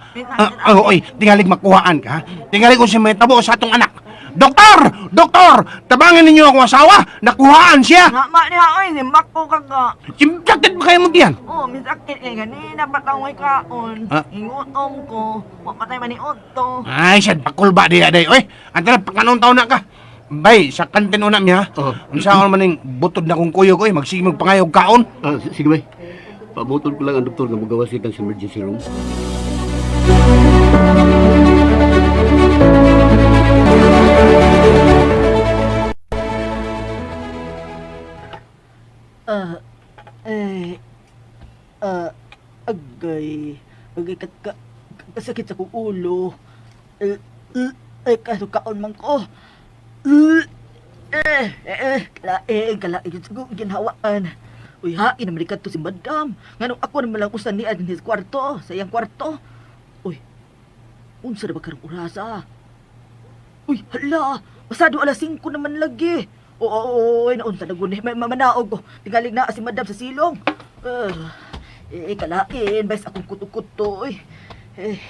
Oy, tingalig makuhaan ka. Tingalig kung siya may tabo sa atong anak. Doktor! Tabangin ninyo akong asawa! Nakuhaan siya! Nga ma niya, oy, simbak ko kaga. Sakit ba kayo mo diyan? Oo, may sakit kay ganina pataway kaon. Ingutom ko. Wapatay man ni Otto. Ay, siya, pakulba diya day. Oy, antara, pagkanong taon na ka? Bay, sa kantin una mi ha? Ang saan man maning butod na kong kuyo ko magsigmag pangayog kaon. Sige bay. Pabutol ko lang ang doktor na magawas kitang sa emergency room. Agay kasakit sa kong ulo. Kaso kaon man ko. Kalaing sa ginhawaan. Uy, hain naman ikat to si Madam. Nganong ako naman lang usan niya din sa kwarto, sa iyang kwarto. Uy, unsa na ba karong orasa? Uy, hala, pasado alas 5 naman lagi. Oo, naunsa na guni. May mamanaog ko. Tingaling na si Madam sa silong. Kalain, bais akong kuto-kuto.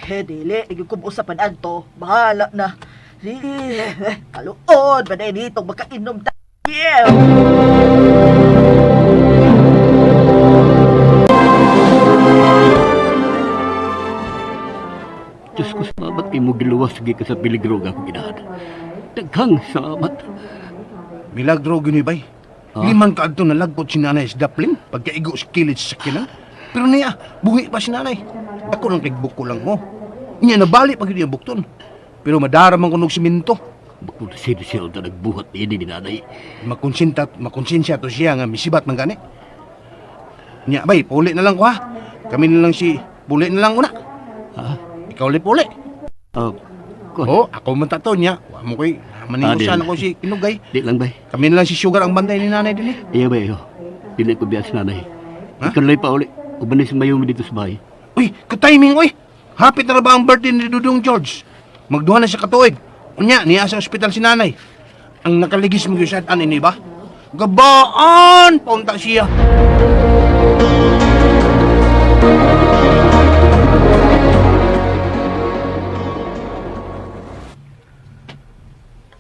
Dili, igig ko usapan adto. Bahala na. Kaluod, baday dito, makainom tayo. Diyos ko, salamat kayo mo giluwas ka sa piligro nga akong ginahan. Daghang salamat. Milagro gini bay. Liman ka adto nalagbot si nanay sa daplin pagkaigo sa kilid sa sakinan. Pero niya, buhi pa si nanay. Ako lang kigbuko lang mo. Niya nabali pag niya bukton. Pero madaraman ko ng siminto. Bakit siya ito nagbuhat ini ni nanay? Makonsensya to siya nga misibat man gani. Nya bay, puli na lang ko ha. Kami na lang si puli na lang una. Ha? Ikaw ulit puli. Kon. Oh, ako man tato niya. Wa mo koy maningusan di. ako si Kinugay. Di lang bay. Kami na lang si Sugar ang bantay ni nanay din eh. Iya bay, Dili ko biya si nanay. Ha? Ikan lay pa uli. Uban si Mayumi dito sa bahay. Uy, ka-timing oy. Hapit na ba ang birthday ni Dudong George? Magduha na siya katuig. Unya, niya sa ospital si nanay. Ang nakaligis mo yung satan ini ba? Gabaan! Paunta siya.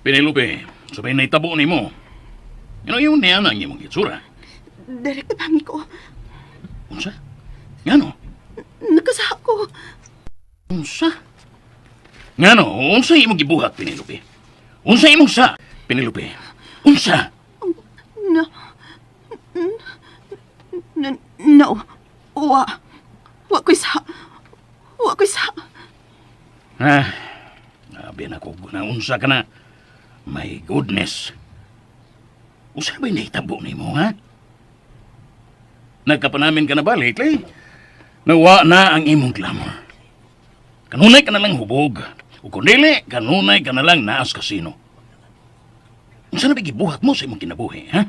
Penelope, sabay na itabo ni mo. Ano yun niya ang iyong itsura? Direk, nabangi ko. Unsa? Ngano? Nakasaha ko. Unsa? Ngano? Unsa imong gibuhat, Penelope? Unsa imong sa? Penelope, unsa? No. Wa ko isa. Nabi na ko na unsa ka na. My goodness. Unsa ba'y nahitabo ni mo, ha? Nagkapanamin ka na ba lately? Nawa na ang imong glamour. Kanunay ka na lang hubog. O kung dili, kanunay ka na lang naas kasino. Unsa na ba gibuhat mo sa imong kinabuhi, ha?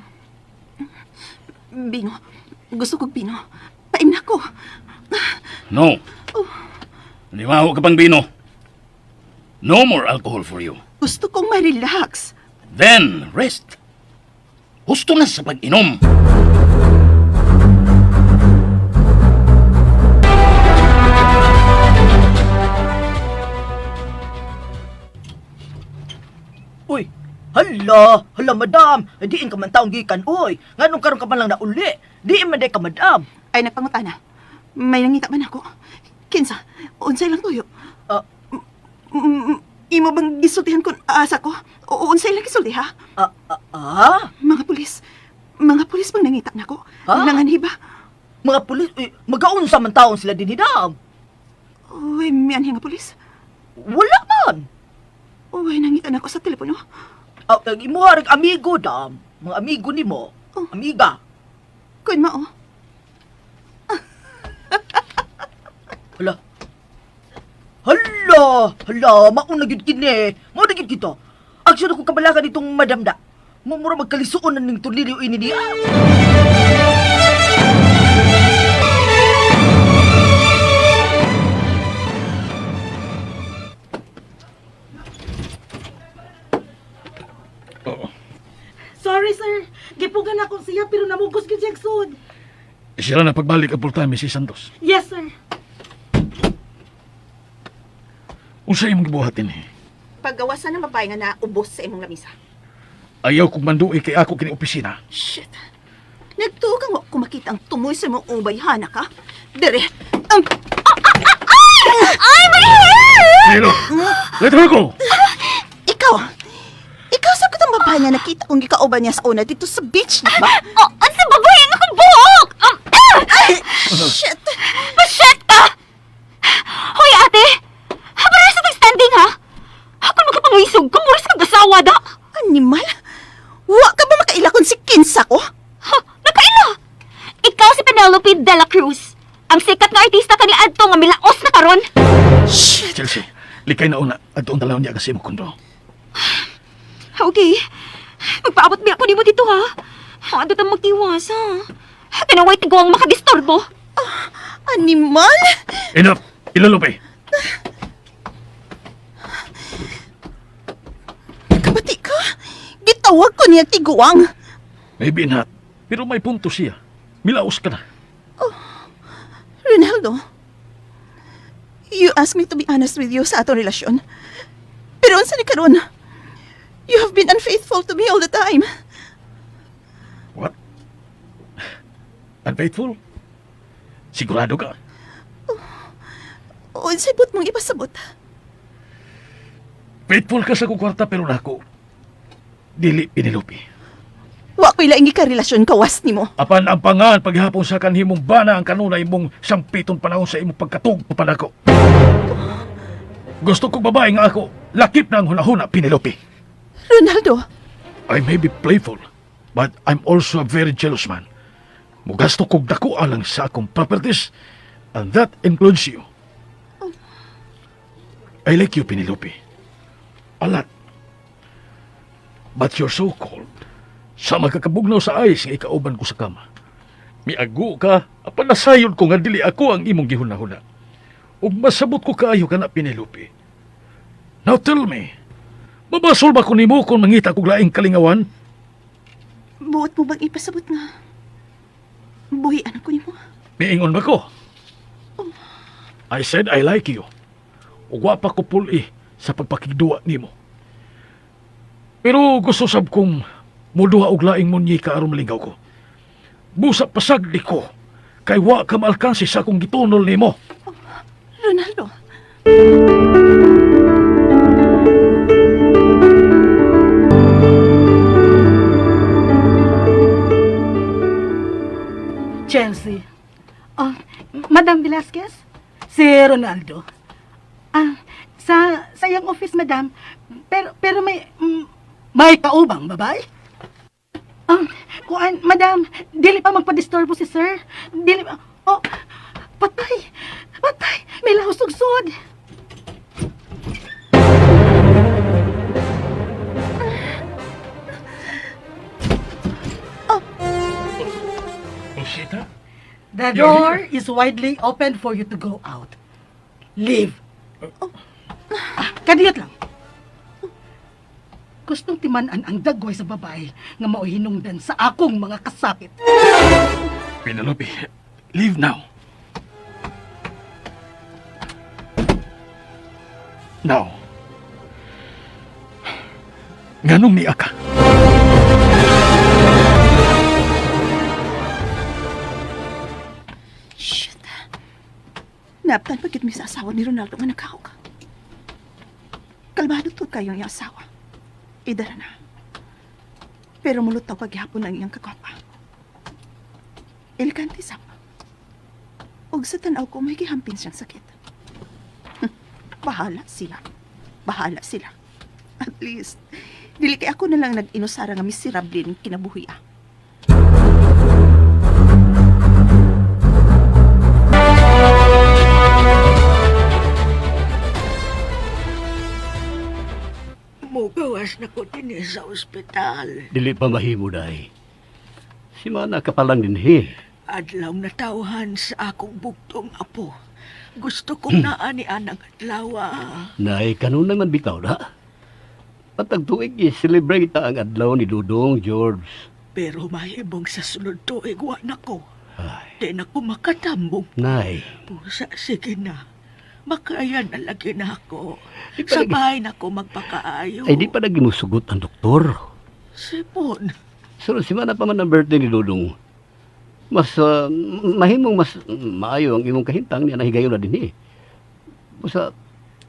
Bino. Gusto ko Bino. Paim na ko. No. Limaho ka pang bino. No more alcohol for you. Gusto kong ma-relax. Then, rest. Husto na sa pag-inom. Uy, hala madam, diin ka man taong gikan, uy. Nganong karon ka man lang na uli, diin man day ka madam. Ay, nagpangutana. May nangita man ako. Kinsa, unsay lang tuyo. Imo bang gisultihan kon asa ko? O unsay lang gisulti, ha? Mga pulis. Mga pulis bang nangita nako? Nanganiba. Mga pulis, magaon sa man taon sila din hidam. Uy, miyan nga pulis. Wala man. Uy, nangita nako sa telepono. Imo harag amigo, dam. Mga amigo ni mo. Amiga. Kun mao. Hala, mauna gyud kini. Mao na gyud kita. Aksyon ako kabalakan itong madamda. Mumura magkalisuon ning tuliliw ini niya. Sorry, sir. Gipugan ako siya pero namugos gyud siyang sud. Sila na pagbalik ang full-time, Mrs. Santos. Yes, sir. Unsa imong gibuhat ini? Paggawasan ng babae nga na ubos sa imong lamisa. Ayaw kong manduay kay ako kini opisina. Shit. Nagtuo ka nga kung makita ang tumoy sa imong ubayhana ka. Dere, ang... Ay, my hair! Nilo! Let her go! Ikaw sa kutang babae nga nakita kong gikauban niya sa una dito sa beach, di ba? Ang sa babae nga kong buhok! Shit! Shit ka! Hoy, ate! Habaras sa standing, ha? Ako magkapangisog ka, muris kang asawa da! Animal? Wa ka ba makailakon si Kinsa ko? Ha? Nakaila! Ikaw si Penelope de la Cruz. Ang sikat nga artista ka ni Adto nga milaos na karon. Shit! Chelsea, likay na una at doon talaw niya kasi mo kundo. Okay. Magpaabot ba ako ni mo dito, ha? Ano tang magtiwas, ha? Kanaway tigo ang makadistorbo. Animal? Enough! Ilulupi! Kabati ka? Gitawag ko niya tiguang. Maybe not. Pero may punto siya. Milaos ka na. Ronaldo, you asked me to be honest with you sa atong relasyon. Pero unsa ni karon? You have been unfaithful to me all the time. What? Unfaithful? Sigurado ka? Unsay but mong ipasabot? Faithful ka sa kukwarta pero nako. Dili, Penelope. Wa ko'y laing ika-relasyon kawas ni mo. Apan ang pangan paghapon sa kanhimong bana ang kanunay mong sampiton panahon sa imong pagkatug panako. Gusto kong babae nga ako, lakip na ang hunahuna, Penelope. Ronaldo, I may be playful, but I'm also a very jealous man. Mugasto kong dako lang sa akong properties, and that includes you. I like you, Penelope. A lot. But you're so cold. Sa magkakabugnaw sa ayos nga ikauban ko sa kama. Miago ka, apan nasayon ko nga dili ako ang imong gihunahuna. Ug masabot ko kaayo ka na, Penelope. Now tell me, mabasol ba ko nimo kung mangita kog laing kalingawan? buot mo bang ipasabot nga? Buhian ako ni mo. Miingon ba ko? I said I like you. Ug wa pa ko puli sa pagpakigduwa nimo. Pero gusto sab kong muduha og laing munyika aron malingaw ko. Busa pasagdi ko kay wa ka maalkansi sa akong gitunol nimo. Ronaldo, Chelsea. Oh, Madam Velasquez? Si Ronaldo. Sa iyang office, Madam. Pero may kaubang babae? Kuan, Madam, dili pa magpa-disturbo si Sir. Dili pa. Oh, patay. Patay. May lahos-ugsod. Rosita? The door is widely open for you to go out. Leave. Kadiyot lang. Gustong timanan ang dagway sa babae nga mao'y hinungdan sa akong mga kasakit. Penelope, leave now. Now. Nganong niya ka? shit. Naptan pagkit mi sa asawa ni Ronaldo nga nagkaho ka. Kalmado to kayo yung asawa. Idara na. Pero mulutaw paghapon ang iyang kakapa. Elegante sama. Og sa tanaw ko may gihampin siyang sakit. Bahala siya. Bahala sila. At least, dili kay ako na lang nag-inusara nga miserable ng kinabuhi ah. Mugawas na ko din sa ospital. Dili pa mahimo, day. Si Mana ka pa lang din, he. Adlaw na tawhan sa akong bugtong apo. Gusto kong naani anang adlaw. Nay, kanun naman bitaw na. Patagtuig i-celebrate ang adlaw ni Dudong, George. Pero mahibong sa sunod tuig wa na ko. Ay, Di na ko makatambong. nay. Pusa, sige na. Makaya na lagi na ako. Di pa lagi- Sabay na ko magpakaayo. Ay, di pa nagimusugot ang doktor. Sipon. So, si Mana pa man ang birthday ni Dudong. Mas, mahimong mas maayo ang imong kahintang niya nahigayon na din, eh. Basta,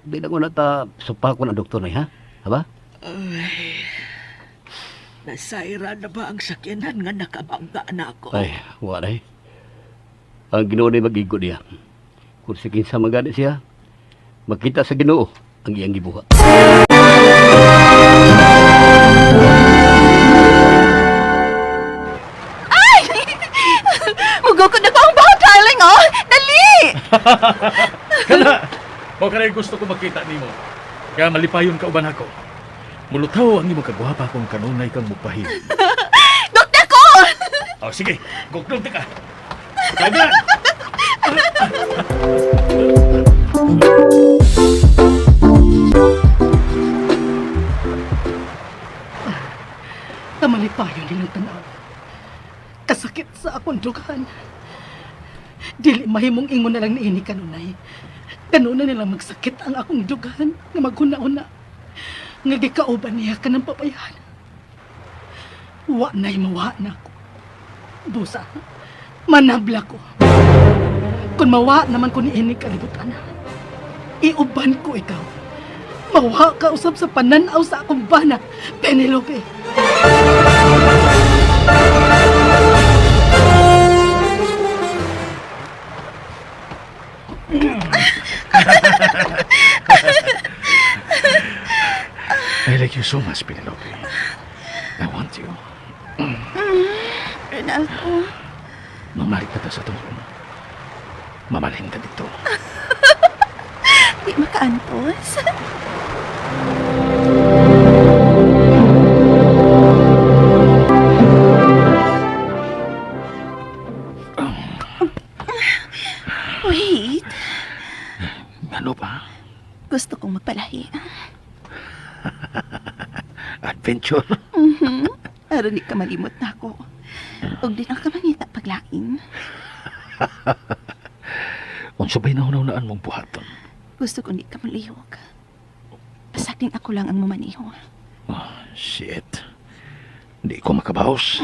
di na ko na ta supakon ang doktor na, ha? Haba? Ay, nasayra na ba ang sakyanan nga nakabangga na ako? Ay, wala eh. Ang Ginoo na mag-igod niya. Kung sa kinsa magani siya, makita sa Ginoo ang iyang gibuha. Mugo ko na ko ang baho, darling, oh! Dali! Kana! O kanay gusto ko makita nimo. Kaya malipayon ka uban ako. Mulutaw ang imong kagwapa kung kanunay kang mupahim. Doktor ko! O sige, gugdong ka. Kaya! Tamalipayon din ang tanaw. Kasakit sa akong dugan. Dili mahimong ingon na lang niini kanunay. Kanuna nilang magsakit ang akong dugan nga maghuna-una. Nga gikauban niya ka ng papayan. Wa na'y mawa na ko. Busa, manabla ko. Kung mawa naman ko niini kalibutan, iuban ko ikaw. Mawa ka usab sa pananaw sa akong bana, Penelope. I like you so much, Penelope. I want you. Ronaldo, Mamari ka ta sa tungkol. Mamalhin ka dito. di makaantos. Wait, Ano ba? gusto kong magpalahi. Adventure? Aron di ka malimot na ako. Huwag din ang kamangita paglain. Unsa ba'y nahunaunaan mong buhaton? Gusto kong di ka malihog. Pasakling ako lang ang mamaniho. Oh, shit. Di ko makabaos.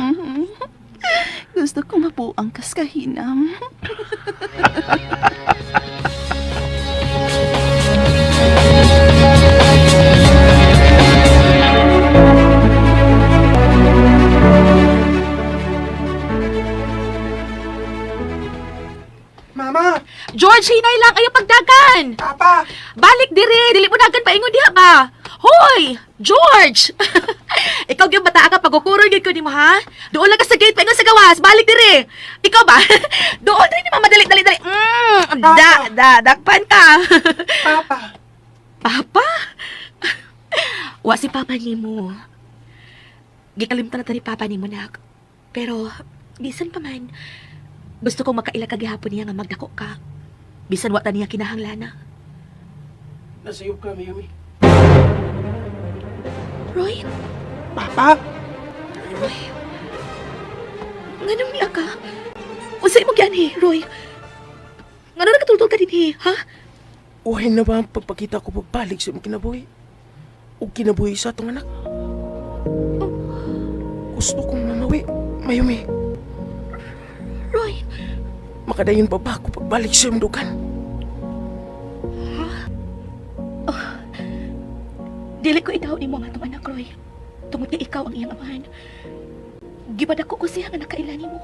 Gusto kong mabuang kaskahinam. Mama! George, hinay lang ayo pagdagan. Papa! Balik diri, dili mo dagan paingon diha ka. Hoy, George. Ikaw gyud bata ka pagkukuroy gyud ko nimo ha. Doon lang ka sa gate paingon sa gawas, balik diri. Ikaw ba? Doon rin ni mama dali. Dakpan ka. Papa! Papa? Wa si papa nimo. Gikalimtan na ta ni papa nimo nak. Pero bisan pa man, gusto kong makaila ka gihapon niya nga magdako ka. Bisan wa ta niya kinahanglan. Nasayop ka, Mayumi. Roy, Papa! Roy. Nganong niya ka? Usay mo gani, Roy. Ngano nakatultol ka din ha? Uhay na ba ang pagpakita ko pagbalik sa imong kinabuhi? O kinabuhi sa atong anak? Gusto kong mamawi, Mayumi. Roy, Makadayon pa ba ako pagbalik sa imong dukan? dili ko itaw ni mo nga itong anak, Roy. Tungod kay ikaw ang iyang amahan. Gibad ako ko siya nga nakaila ni mo.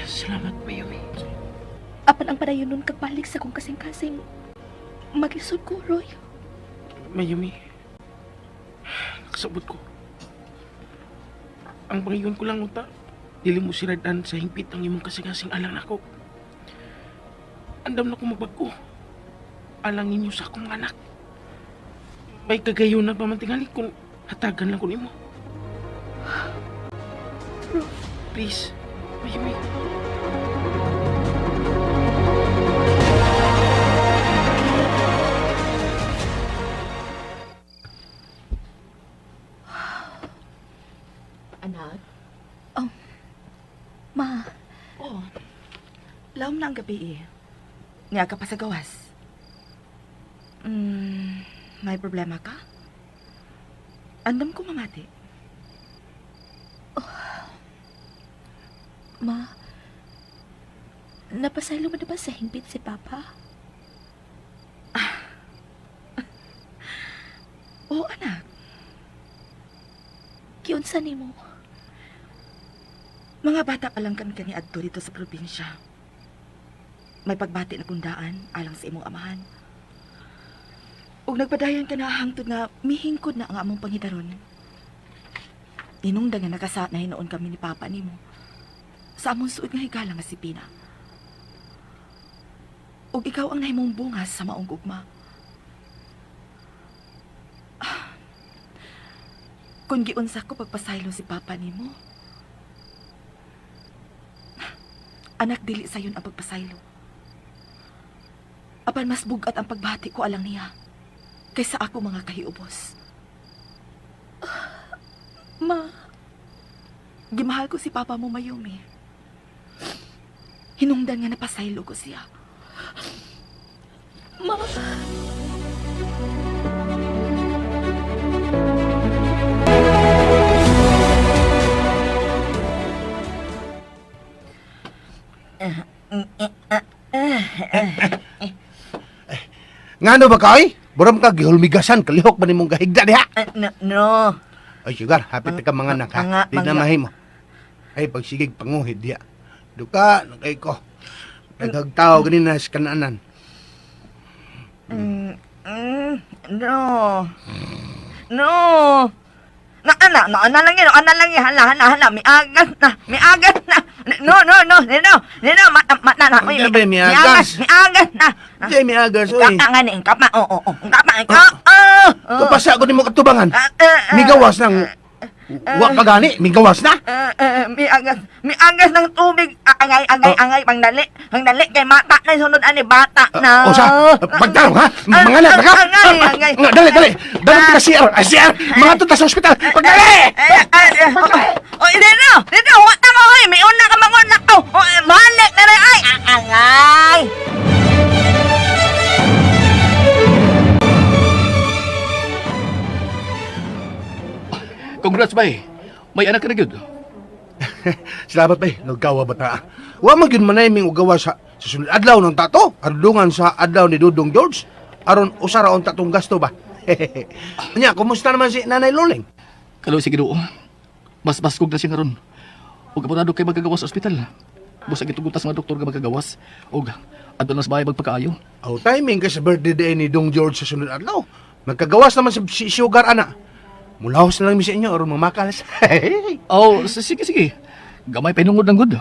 Salamat, Mayumi. Apan ang padayon nun kagbalik sa kong kasing-kasing. Magisod ko, Roy. Mayumi. Nakasabot ko. Ang pangayon ko lang unta, dili mo siradan sa hingpit ang imong kasing-kasing alang ako. Andam na ko magbago. Alang ninyo sa akong anak. May kagayon na pamantingali kung hatagan lang ko nimo. Please, Mayumi. Anak? Ma, Oh, laom na ang gabi eh. Nga ka pa sa gawas. May problema ka? Andam ko mamati. Ma, napasaylo mo na ba sa hingpit si Papa? Oo, anak. Kiunsa ni mo? Mga bata pa lang kami adto dito sa probinsya. May pagbati na kundaan alang sa imong amahan. Ug nagpadayon ka na hangtod nga mihingkod na ang among pangitaron. Inungdan nga nakasa na hinoon kami ni Papa nimo. Sa among suod nga higala nga si Pina. Ug ikaw ang nahimong bungas sa maong gugma. Kung giunsa ko pagpasaylo si Papa nimo, anak dili sayon ang pagpasaylo. Apan mas bugat ang pagbati ko alang niya kaysa ako mga kahiubos. Ma, Gimahal ko si Papa mo, Mayumi. Hinungdan nga napasaylo ko siya. Ma. Ngano ba kay? Buram ka gihulmigasan kalihok ba nimong gahigda diha? No. Ay, sugar, hapit ka mga anak, ha? Di na mahimo. Ay, pagsigig panguhid diya. Duka, nakay ko. Nagagtao ganina sa kanaanan. No. No. Ana lang yun, hala, miagas na. No, mata na. Ang gabi, miagas na. Di, miagas, oy. Ang kapa, Kapasa ko ni mo katubangan. Migawas ng... Wa pa gani, migawas na. Miagas ng tubig. Angay, pangdali kay mata na sunod ani bata na. O sa, pagtarong ha? Mga anak, ha? Angay. Dali. Dali ka CR. Ay, CR. Mga to ta sa ospital. Pagdali! Dito, huwag na mo, may una ka mangunak to. Balik na rin, ay, angay. Congrats, bay. May anak ka na gyud. Salamat bay, nagkawa bata. Wa man gyud manay ming ugawa sa sunod adlaw ng tato. Ardungan sa adlaw ni Dudong George. Aron usara on tatong gasto ba. Nya, kumusta naman si Nanay Loling? Kalau si Ginoo. Mas kog na siya karon. Ug kapunado kay magagawas sa ospital. Busa gitugutas mga doktor nga magagawas. Ug adto na sa bahay magpakaayo. Aw timing kay sa birthday day ni Dong George sa sunod adlaw. Magkagawas naman si Sugar ana. Mulahos na lang mi sa inyo aron mamakalas. Oh, sige. Gamay pa inungod ng good.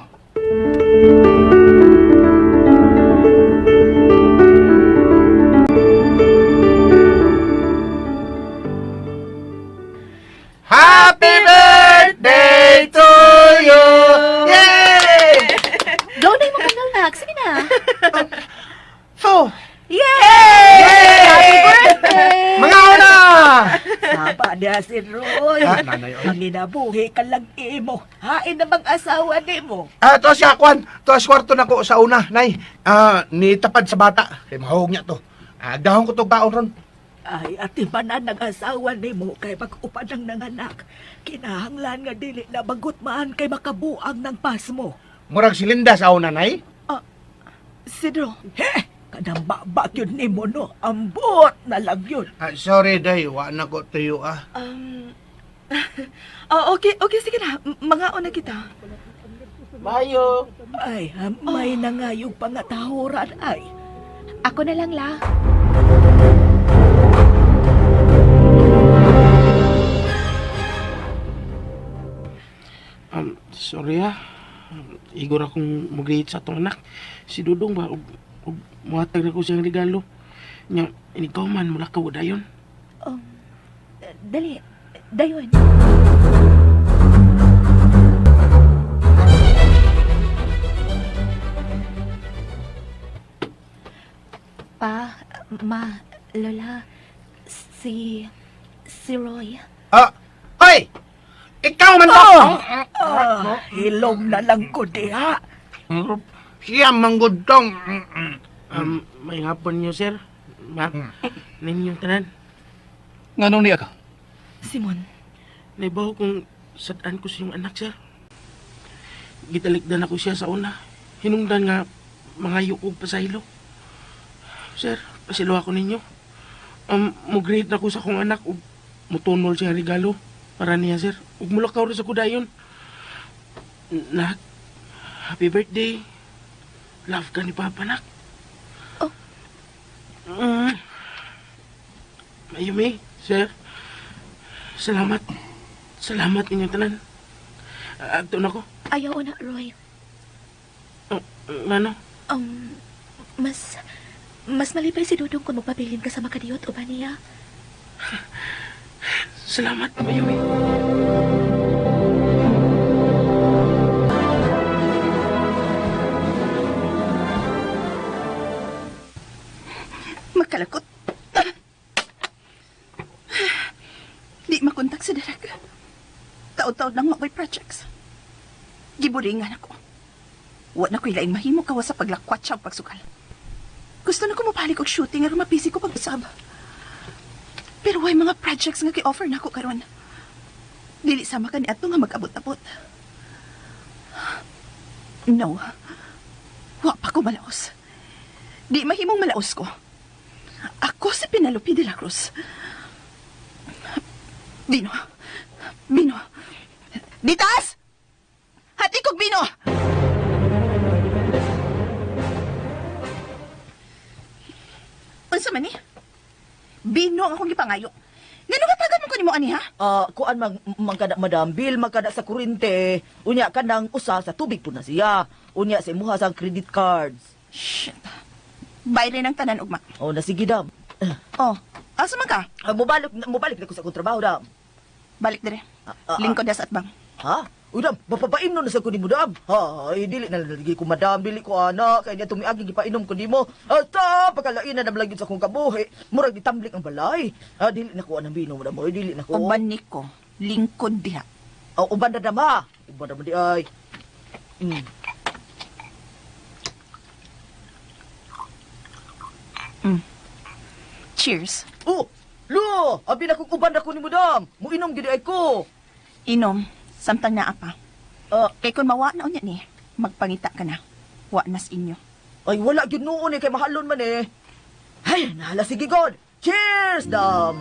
Happy birthday to you! Yay! Go na yung mga anak. Sige na. So, Yay! Happy birthday! Mga una! Saba niya si Roy. Nanay, oy. Ang inabuhi ka lang imo. Hain na bang asawa ni mo? To siya, Kwan. To sa kwarto na ko sa una, Nay. Nitapad sa bata. Kaya mahawag niya to. Dahon ko to baon ron. Ay, ati ba na nag-asawa ni mo kay pag-upad ng nanganak? Kinahanglan nga dili na bagutmaan kay makabuang ng pas mo. Murag si Linda sa una, Nay. Sidro, kanang babak yun ni mo, no? Ambot na lang yun. Sorry, Day. Wa na ko tuyo, Okay, sige na. Mga una kita. Mayo. Ay, may nangayong pangatahuran ay. Ako na lang, La. Sorry igor akong mag-reach sa atong anak. Si Dudong ba, muhatag na ko siyang regalo. Nya, inigaw man, mula ka dayon. Dali. Dayon. Pa, Ma, Lola, si Roy. Hoy! Ikaw man to! Hilom na lang ko diha. Siya manggod tong. May hapon niyo, sir. Ma, ninyong tanan. Nganong niya ka? Simon. Naibaw kung sadaan ko siyang anak, sir. Gitalikdan ako siya sa una. Hinungdan nga mangayo ko pa sa hilo. Sir, pasilo ako ninyo. Mag-grade na ko sa akong anak ug mutunol siya regalo para niya, sir. Ug mulakaw rin sa kudayon. Nak, happy birthday. Love ka ni Papa, nak. Mayumi, sir. Salamat. Salamat inyong tanan. Agto na ko. Ayaw na, Roy. Ano? Mas malipay si Dudong kung magpabilin ka sa makadiyot o ba niya? Salamat, Mayumi. Makalakot. Di makontak sa daraga. Taon-taon lang makoy projects. Giburingan ako. Wa na ko'y laing mahimo kawa sa paglakwat siya ang pagsukal. Gusto na ko mapalik og shooting aron mapisi ko pag-usab. Pero way mga projects nga gi-offer na ko karon. Dili sama ka ni ato nga mag-abot-abot. No. Wa pa ko malaos. Di mahimong malaos ko. Ako si Penelope de la Cruz. Dino, Bino. Ditas! Hati kog Bino! Unsa man ni? Bino ang akong gipangayo. Ngano katagan mo kanimo ani ha? Kuan magkada madam bill magkada sa kurente. Unya kanang usa sa tubig po na siya. Unya sa imuha sa credit cards. Shit. Bayre ng tanan ugma. Oh, na sige dam. Oh, asa man ka? Mubalik na ko sa akong trabaho dam. Balik dire. Lingkod das at bang. Ha? Uy dam, mapapainom na sa kunin mo dam. Ay, dili na lagi ko madam, dili ko anak. Kaya niya tumiagi gipainom ko di mo. Ata, pagkalain na nablagid sa akong kabuhi. Murag ditamblik ang balay. Dili na ko anang bino mo dam. Oy, dili na ko. Uban ni ko. Lingkod diha. Uban na dam ha. Uban na di ay. Cheers. Oh, lo, abi na kong uban na kunin mo dam. Muinom gid ay ko. Inom. Samtang naa pa. Kay kung mawa na unya ni, magpangita ka na. Wa nas inyo. Ay, wala gyud noon kay mahalon man eh. Ay, nahala sige god. Cheers, dam.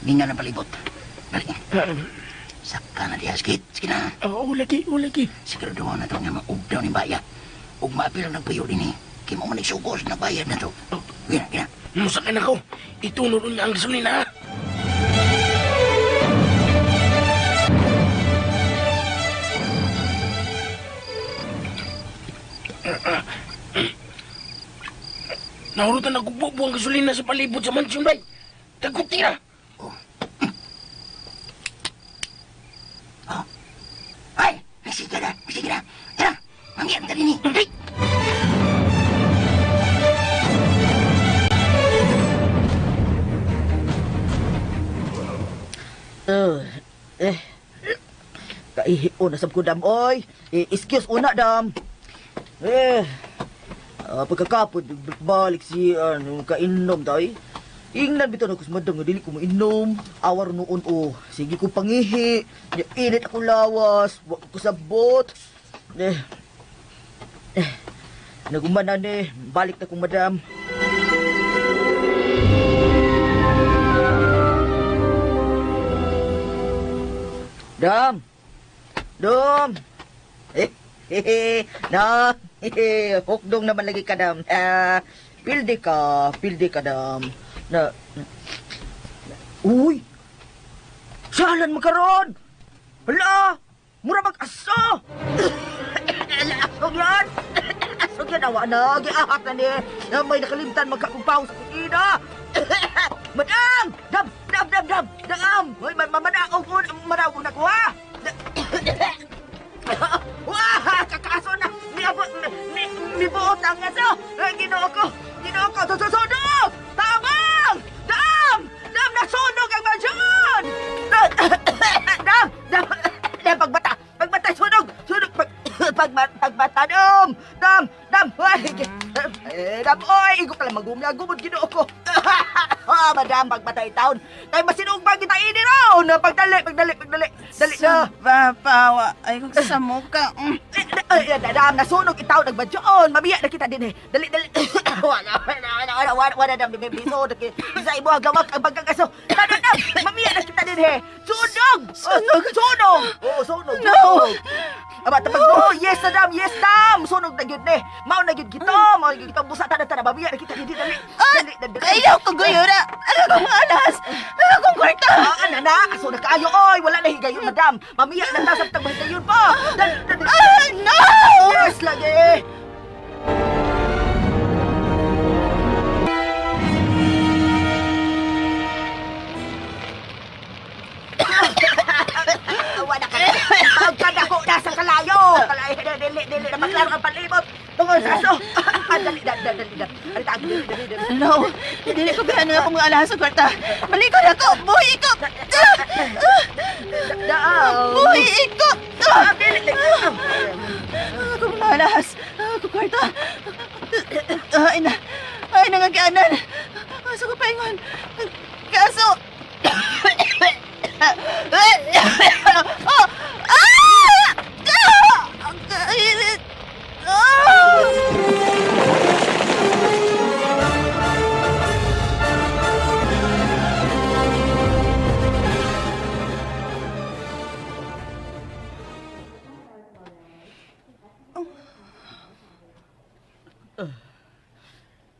Ninga na palibot. Balik. Saka na diha, skit. Sige na. Oo, lagi. Sigurado na ito nga maugdaw ni Baya. Ug maapil ang nagpayo din eh. Kaya mo man nagsugos na bayad na ito. Gina. Musakin ako. Itunod niya ang gasolina. Nahurutan ako buong gasolina sa palibot sa mansyon, bay. Taguti na. Ay! Sige na. Tara! Mangyang tali ni. Ay! Kaihipo na sab ko dam oy. Excuse una dam. Pagkakapod balik si kainom tay. Ingnan bitaw na ko sa madam nga dili ko mainom. Awar noon sige ko pangihi. Init ako lawas, wa ko sabot. Nagumanan balik na kong madam. Dam. Hukdong naman lagi ka, dam. Pilde ka, dam. Uy! Salan mo karon! Hala! Mura mag-aso! Asog yan! Asog yan, awa na! Giahak na ni! May nakalimtan magkakumpaw sa kusina! Madam! Dam! Uy, madaog na ko, ha! Wah! Kakaso na! Nibuot ang aso! Ginoo ko! Susunog! Tabang! Dam! Nasunog ang mansyon! Dam! Pagbata! Sunog! Pagbata, Dam! Dam! Oy! Igo ka lang magumya-gumod, ginoo ko! Madam, pagbata itaon! Kaya masinugpang kita ini raw! Pagdali! Dali na! Papawa. Ay, kung sa mukha. Dam, nasunog itaon, nagbansyon! Mamiya na kita din eh! Dali! Wala dam, bibiso! Isa ibo ang gawak ang pagkakaso! Dam! Mamiya na kita din eh! Sunog! Oo, sunog! No! Aba, tapos mo! Yes na dam! Sunog na yun eh! Mao na yun kita! Busa na mamiya na kita din! Dali! Ayaw ko guyura! Ano kong mga alas? Ano kong kwarta? Ana! Aso na kaayo, oy! Wala na higayon, madam! Mamiya na tasap tagbahigayon pa! No! Yes, lagi! Wala ka na! Pagkadako na sa kalayo! Dili na maklaro ang palibot! Tungol sa aso! Dali! Dali! No! Hindi ko gano'n na akong mga alas sa kwarta. Malikod ako! Buhi ko! Buhi ko! Ako mga alas! Ako kwarta! Ay, nangagyanan! Asa ko paingon! Kaso!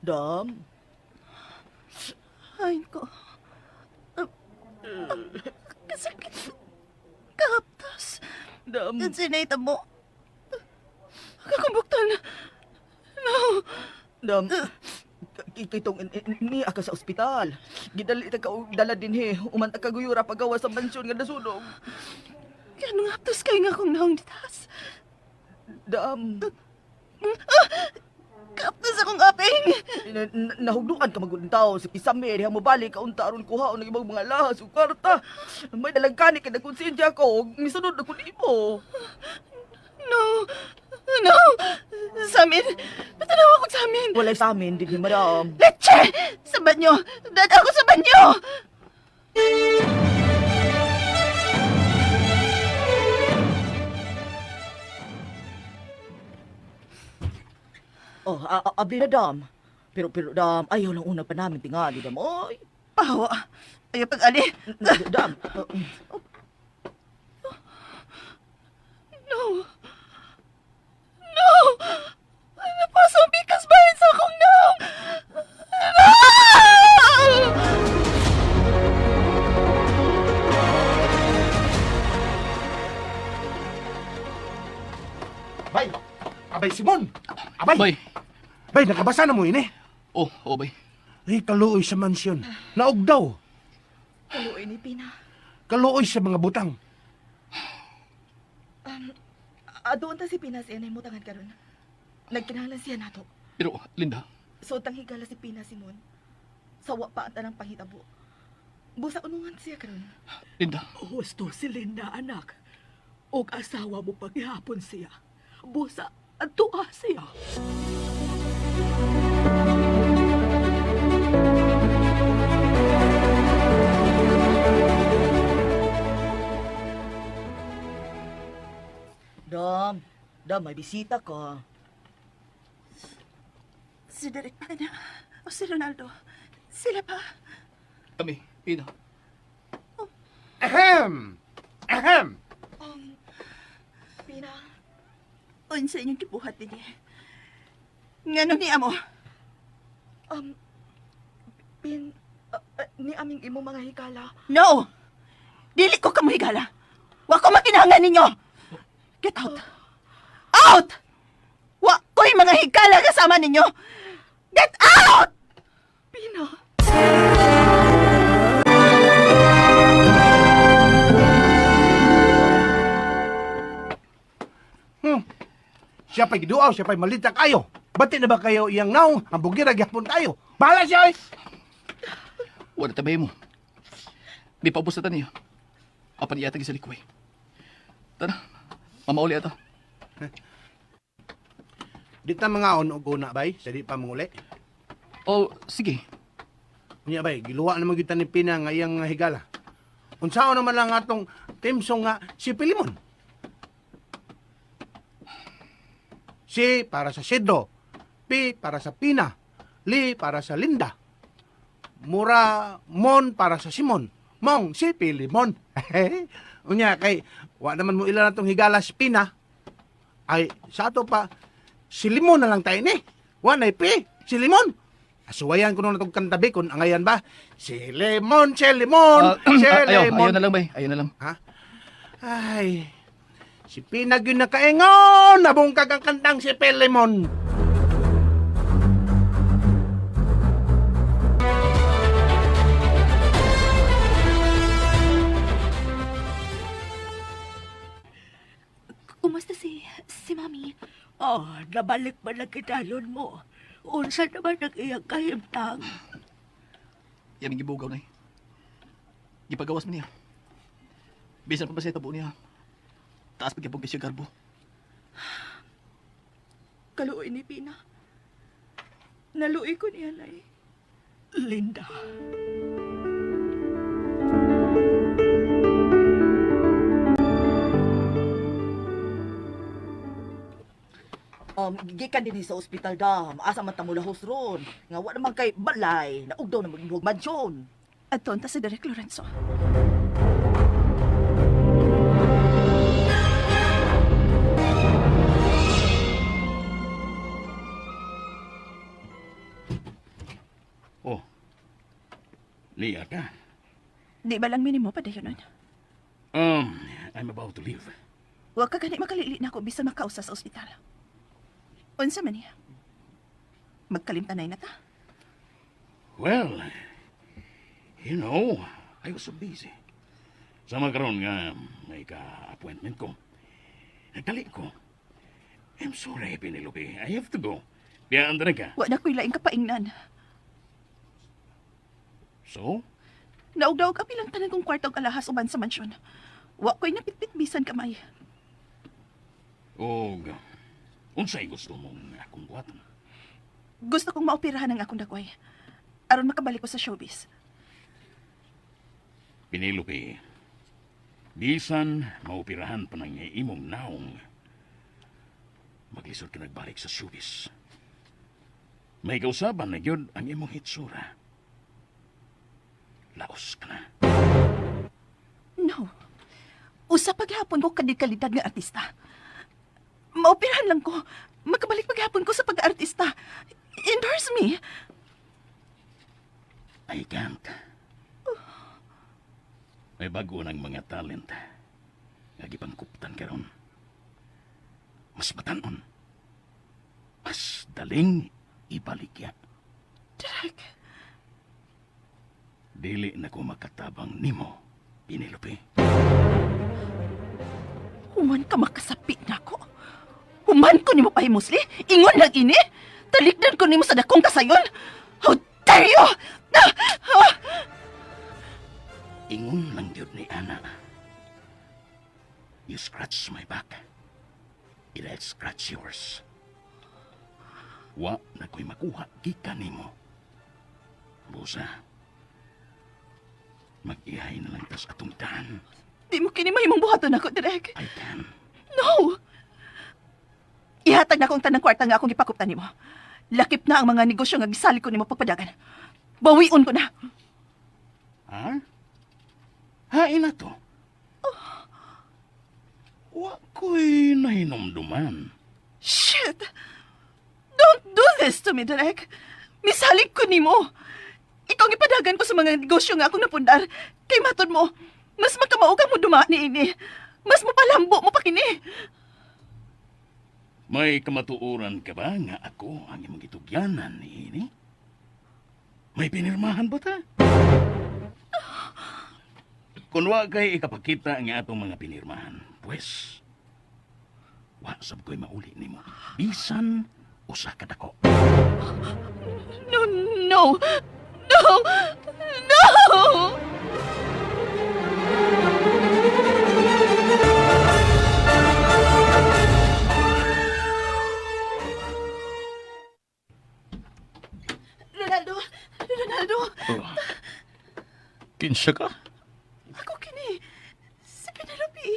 Dam. Ay ko. Kasakit. Kahaptas. Dam. Sinita mo. Kakumbuktan. No. Dam. Kitong niya ka sa ospital. Gidali ta ka dala din he. Umanta ka guyura pagawa sa mansyon nga nasunog. Kaya nung haptas kayo nga akong naong ditas. Dam. Kaptas akong aping. Nahugduan ka magudong tao. Sa kisame, diha mo balik, kauntaron kuha ng ibang mga lahas o kwarta. May dalagkani ka na konsensya ko. Misunod na kunimo. No. No. Sa amin. Patanawa ko sa amin. Walay sa amin, din madam. Leche! Sa banyo! Dada ako sa banyo! Oh, abdi na dam. Pero dam, ayaw lang una pa namin tingali dam. Oy. Pahawa. Ayaw pag-ali. Dam. No. No! Napasang bikas bayan sa akong naong! No! Bay! Abay, Simon! Abay! Bay. Bay, nakabasa na mo ini. Oh, bay. Ay, kaluoy sa mansyon. Naog daw. Kaluoy ni Pina. Kaluoy sa mga butang. Doon ta si Pina siya na imutangan karon. Nagkinahanglan siya nato. Pero, Linda, So tang higala si Pina Simon. Sawa pa ang tanang pangitabo. Busa unungan siya karon. Linda, Husto si Linda, anak. Og asawa mo paghihapon siya. Busa, at tuwa siya. Dam, may bisita ka. Si Derek pa na. O si Ronaldo. Sila pa. kami, Pina. Ahem! Ahem! Pina, Unsa inyong gibuhat din eh. Ngano ni amo? ni aming imo mga hikala. No! Dili ko kamo higala. Wa ko makinahanglan ninyo. Get out! Out! Wa ko'y mga higala kasama ninyo. Get out! Pina, Siya pa'y giduaw, siya pa'y malita kayo. Bati na ba kayo iyang naong? Ang bugira gyapon tayo. Bahala siya eh! Wala tabay mo. May paubos na niya. Apan iyatag sa likoy. Tara, mamauli ata. Di ta mga on og una bay, sa di pa manguli. Oh, sige. Niya bay, giluwa naman kita ni Pina nga iyang higala. Unsao naman lang atong timsong nga si Pilimon. Si para sa Sidro, P para sa Pina, Li para sa Linda, Mura Mon para sa Simon, Mong si Pilimon. Unya kay wa naman mo ilan atong higala si Pina. Ay sa ato pa si Limon na lang tayo ni. Wa na P, si Limon. Asuwayan ko nung natong kantabi kung angayan ba? Si Limon, si Limon, si Limon. Ayaw na lang, bay. Ayaw na lang. Ha? Ay, si Pinag yun nakaingon, nabungkag ang kantang si Pilimon. kumusta si Mami? Nabalik ba na kitalon mo? Unsa naman nag-iyang kahimtang? Yan ang gibugaw na eh. Gipagawas mo niya. Bisan pa ba siya tabo niya? Taas pagkipog siya garbo. Kaluoy ni Pina. Naluoy ko niya na eh. Linda. Gikan din sa ospital dam. Asa man ta mulahos ron. Nga wa naman kay balay. Naugdaw na magbuhog mansyon. Aton ta si Derek Lorenzo. Niya ka? Di ba lang minimo pa dayon nun? I'm about to leave. Huwag ka gani makalili na ako bisan makausa sa ospital. Unsa man niya? Magkalimtanay na ta? Well, you know, I was so busy. Sama karon nga may ka-appointment ko. Nagdali ko. I'm sorry, Penelope. I have to go. Kaya andara ka. Wa na ko'y laing kapaingnan. So? Naugdaog api lang tanan kong kwartog alahas uban sa mansyon. Wa ko'y napitpit bisan kamay. Og, unsay gusto mong akong buhaton? Gusto kong maoperahan ang akong dagway. Aron makabalik ko sa showbiz. Penelope, bisan maupirahan pa ng imong naong, maglisod ka nagbalik sa showbiz. May kausaban na yun ang imong hitsura. Laos ka na. No. Usa paghapon ko kadid-kalidad nga artista. Maoperahan lang ko. Makabalik paghapon ko sa pag-artista. Endorse me. I can't. May bago ng mga talent. Nagipangkuptan karon. Mas matanon. Mas daling ibalikya. Derek. Dili na ko makatabang nimo, Penelope. Human ka makasapit na ko. Human ko ni mo pahimusli. Ingon lang ini. Talikdan ko ni mo sa dakong kasayon. How dare you! Ingon lang yun ni Ana. You scratch my back. I'll scratch yours. Wa na ko'y makuha gikan nimo. Busa, mag-ihay na lang tas atong daan. Di mo kini mahimong buhaton ako, Derek. I can. No! Ihatag na akong tanang kwarta nga akong ipakuptan nimo. Lakip na ang mga negosyo nga gisali ko nimo papadagan. Bawion ko na. Ha? Hain na to? Wa ko'y nahinomduman. Shit! Don't do this to me, Derek. Misalig ko nimo. Ikaw gipadagan ko sa mga negosyo nga akong napundar. Kay matod mo, mas makamao kang mo dumaan ni ini. Mas mapalambo mo pa kini. May kamatuoran ka ba nga ako ang imong gitugyanan ni ini? May pinirmahan ba ta? Kung wa kay ikapakita nga atong mga pinirmahan, pues, wa sab ko'y mauli nimo. Bisan usa ka dako. No, no, no, no! Ronaldo! Ronaldo! Kinsa ka? Ako kini. Si Penelope.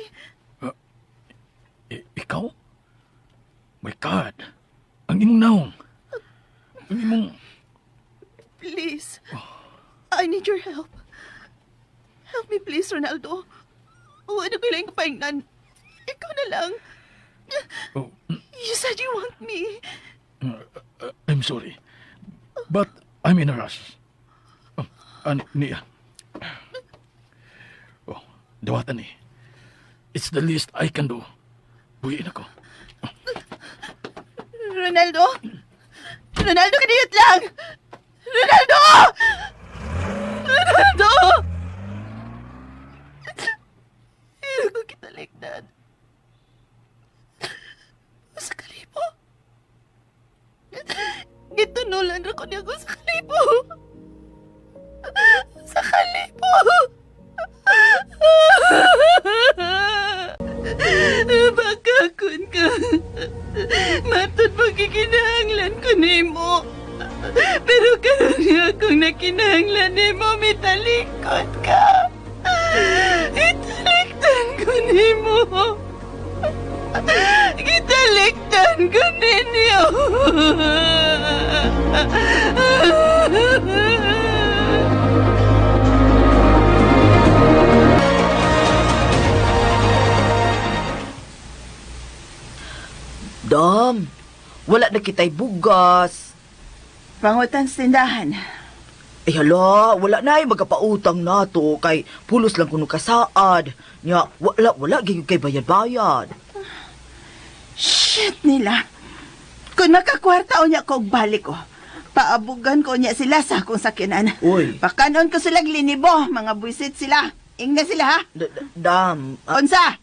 Ikaw? My God! Ang imong naong. Ang imong... Please. I need your help. Help me please, Ronaldo. Ano ko lang kapaingnan? Ikaw na lang. You said you want me. I'm sorry. But I'm in a rush. Niya. Dawatan eh. It's the least I can do. Buhiin ako. Ronaldo? Ronaldo, kaniyot lang! Ronaldo! Ronaldo! Hindi ko kita ligdan. Sa kalibo. Gitunulan ako niya ko sa kalibo. Sa kalibo. Bakakon ka. Matod pagkikinahanglan ko nimo. Pero karon nga akong nakinahanglan nimo, mitalikot ka. Italiktan ko nimo. Gitaliktan ko ninyo. Dam, wala na kita'y bugas. Pangutan sa tindahan. Eh hala, wala na magapautang nato kay pulos lang kuno kasaad. Nya, wala gyud kay bayad-bayad. Shit nila. Kung makakwarta o niya ko og balik ko, paabugan ko niya sila sa akong sakyanan. Uy. Pakanon ko sila linibo, mga buisit sila. Ingna sila ha? Dam. Unsa?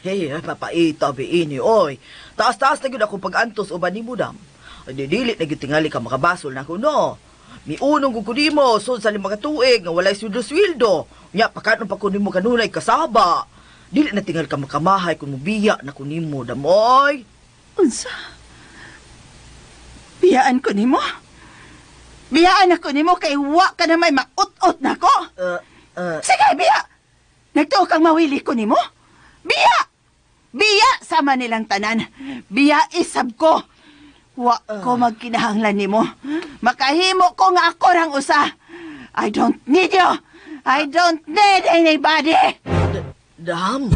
Hey, papaita biini, oy. Taas-taas na gyud ako pag-antos uban nimo, dam. Dili na gyud tingali ka makabasol na kuno. Miunong ko nimo sud sa 5 ka tuig nga walay sweldo. Nya pakanon pa kuno mo kanunay kasaba. Dili na tingal ka makamahay kung mubiya na kunimo, damoy. Unsa? Biyaan ko nimo? Biyaan ako nimo kay wa ka na may maut-ut nako. Sige, biya. Nagtuo kang mawili ko nimo? Biya! Biya sama nilang tanan. Biya isab ko. Wa ko magkinahanglan nimo. Makahimo ko nga ako rang usa. I don't need you. I don't need anybody. Dam.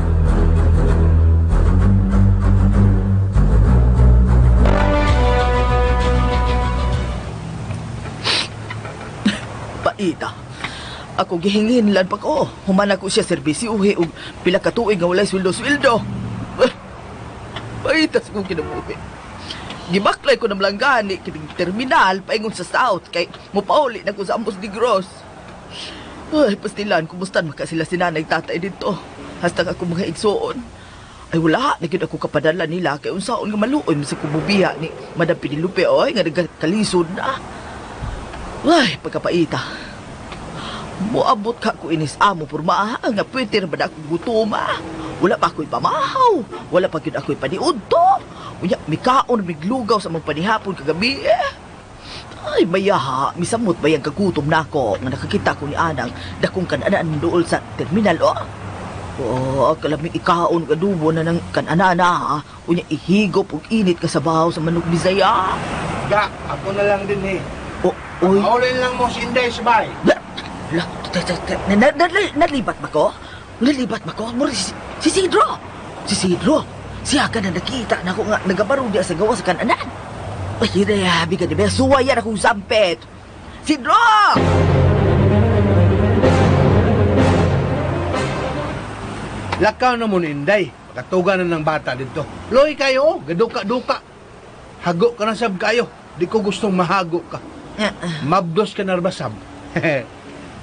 Paita. Ako gihinginlan pa ko. Human ako siya serbisyo uhi og pila ka tuig nga walay sweldo. Paita sa kong kinabuhi. Gibaklay ko ng langgani kining terminal paingon sa south kay mupauli na ko sa Ambos de Gross. Ay, pastilan, kumustan maka sila sinanay tatay dito. Hasta ako mga igsoon. Ay wala, nagyud ako kapadala nila kay unsaon nga maluoy sa kumubiya ni Madam Pinilupe oy nga nagkalisod na. Ay, pagkapaita. Moabot ka ko inis amo porma nga pwede ra ba ako gutoma. Wala pa ako'y pamahaw. Wala pa yun ako'y paniudto. Unya, mikaon miglugaw sa mga panihapon kagabi eh. Ay, mayaha, misamot ba yung kagutom na ako nga nakakita ko ni Anang dakong kananaan dool sa terminal, oh. Oh, kalaming ikaon kadubo na ng kananana, ha. Unya, ihigop ug init ka sa bahaw sa manok Bisaya. Ga, ako na lang din eh. Uy. Maulin lang mo si Inday sabay. Nalibat ba ko? Nalibat ba ko? Si Sidro! Si Sidro! Siya ka na nakita na ako nga nagabaro diya sa gawa sa kananan. Ay, hirayabi ka diba? Suwayan akong sampet! Sidro! Lakaw na mo ni Inday. Katugan na ng bata dito. Loy kayo, gaduka-duka. Hago ka na sab kayo. Di ko gustong mahago ka. Mabdos ka na rabasab.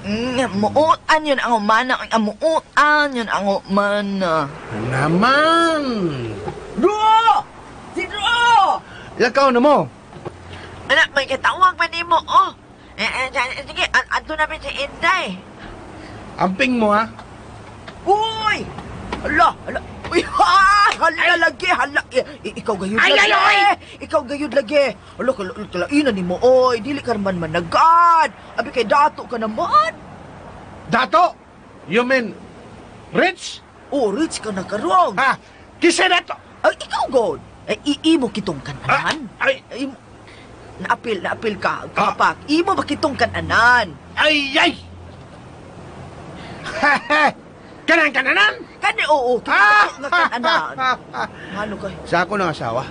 Muutan yun ang umana. Muutan yun ang umana. Naman! Dro! Sidro! Lakaw na mo. Anak, may katawag pa ni mo, oh. Sige, ato namin si Inday. Amping mo, ha? Uy! Hala! Uy, hala lagi, hala. Ikaw gayud lagi. Ikaw gayud lagi. Hala, kalainan ni mo, oy. Dili ka man managad. Abi kay dato ka naman. Dato? You mean, rich? Oh, rich ka na karong. Ha? Kisa dato? Ay, ikaw, God. Ay, imo kitong kananan. Ay! Naapil ka, kapak. Imo makitong kananan. Ay! Kananan? Kani, oo. Nga kananan. Ano kay? Sa ako ng asawa.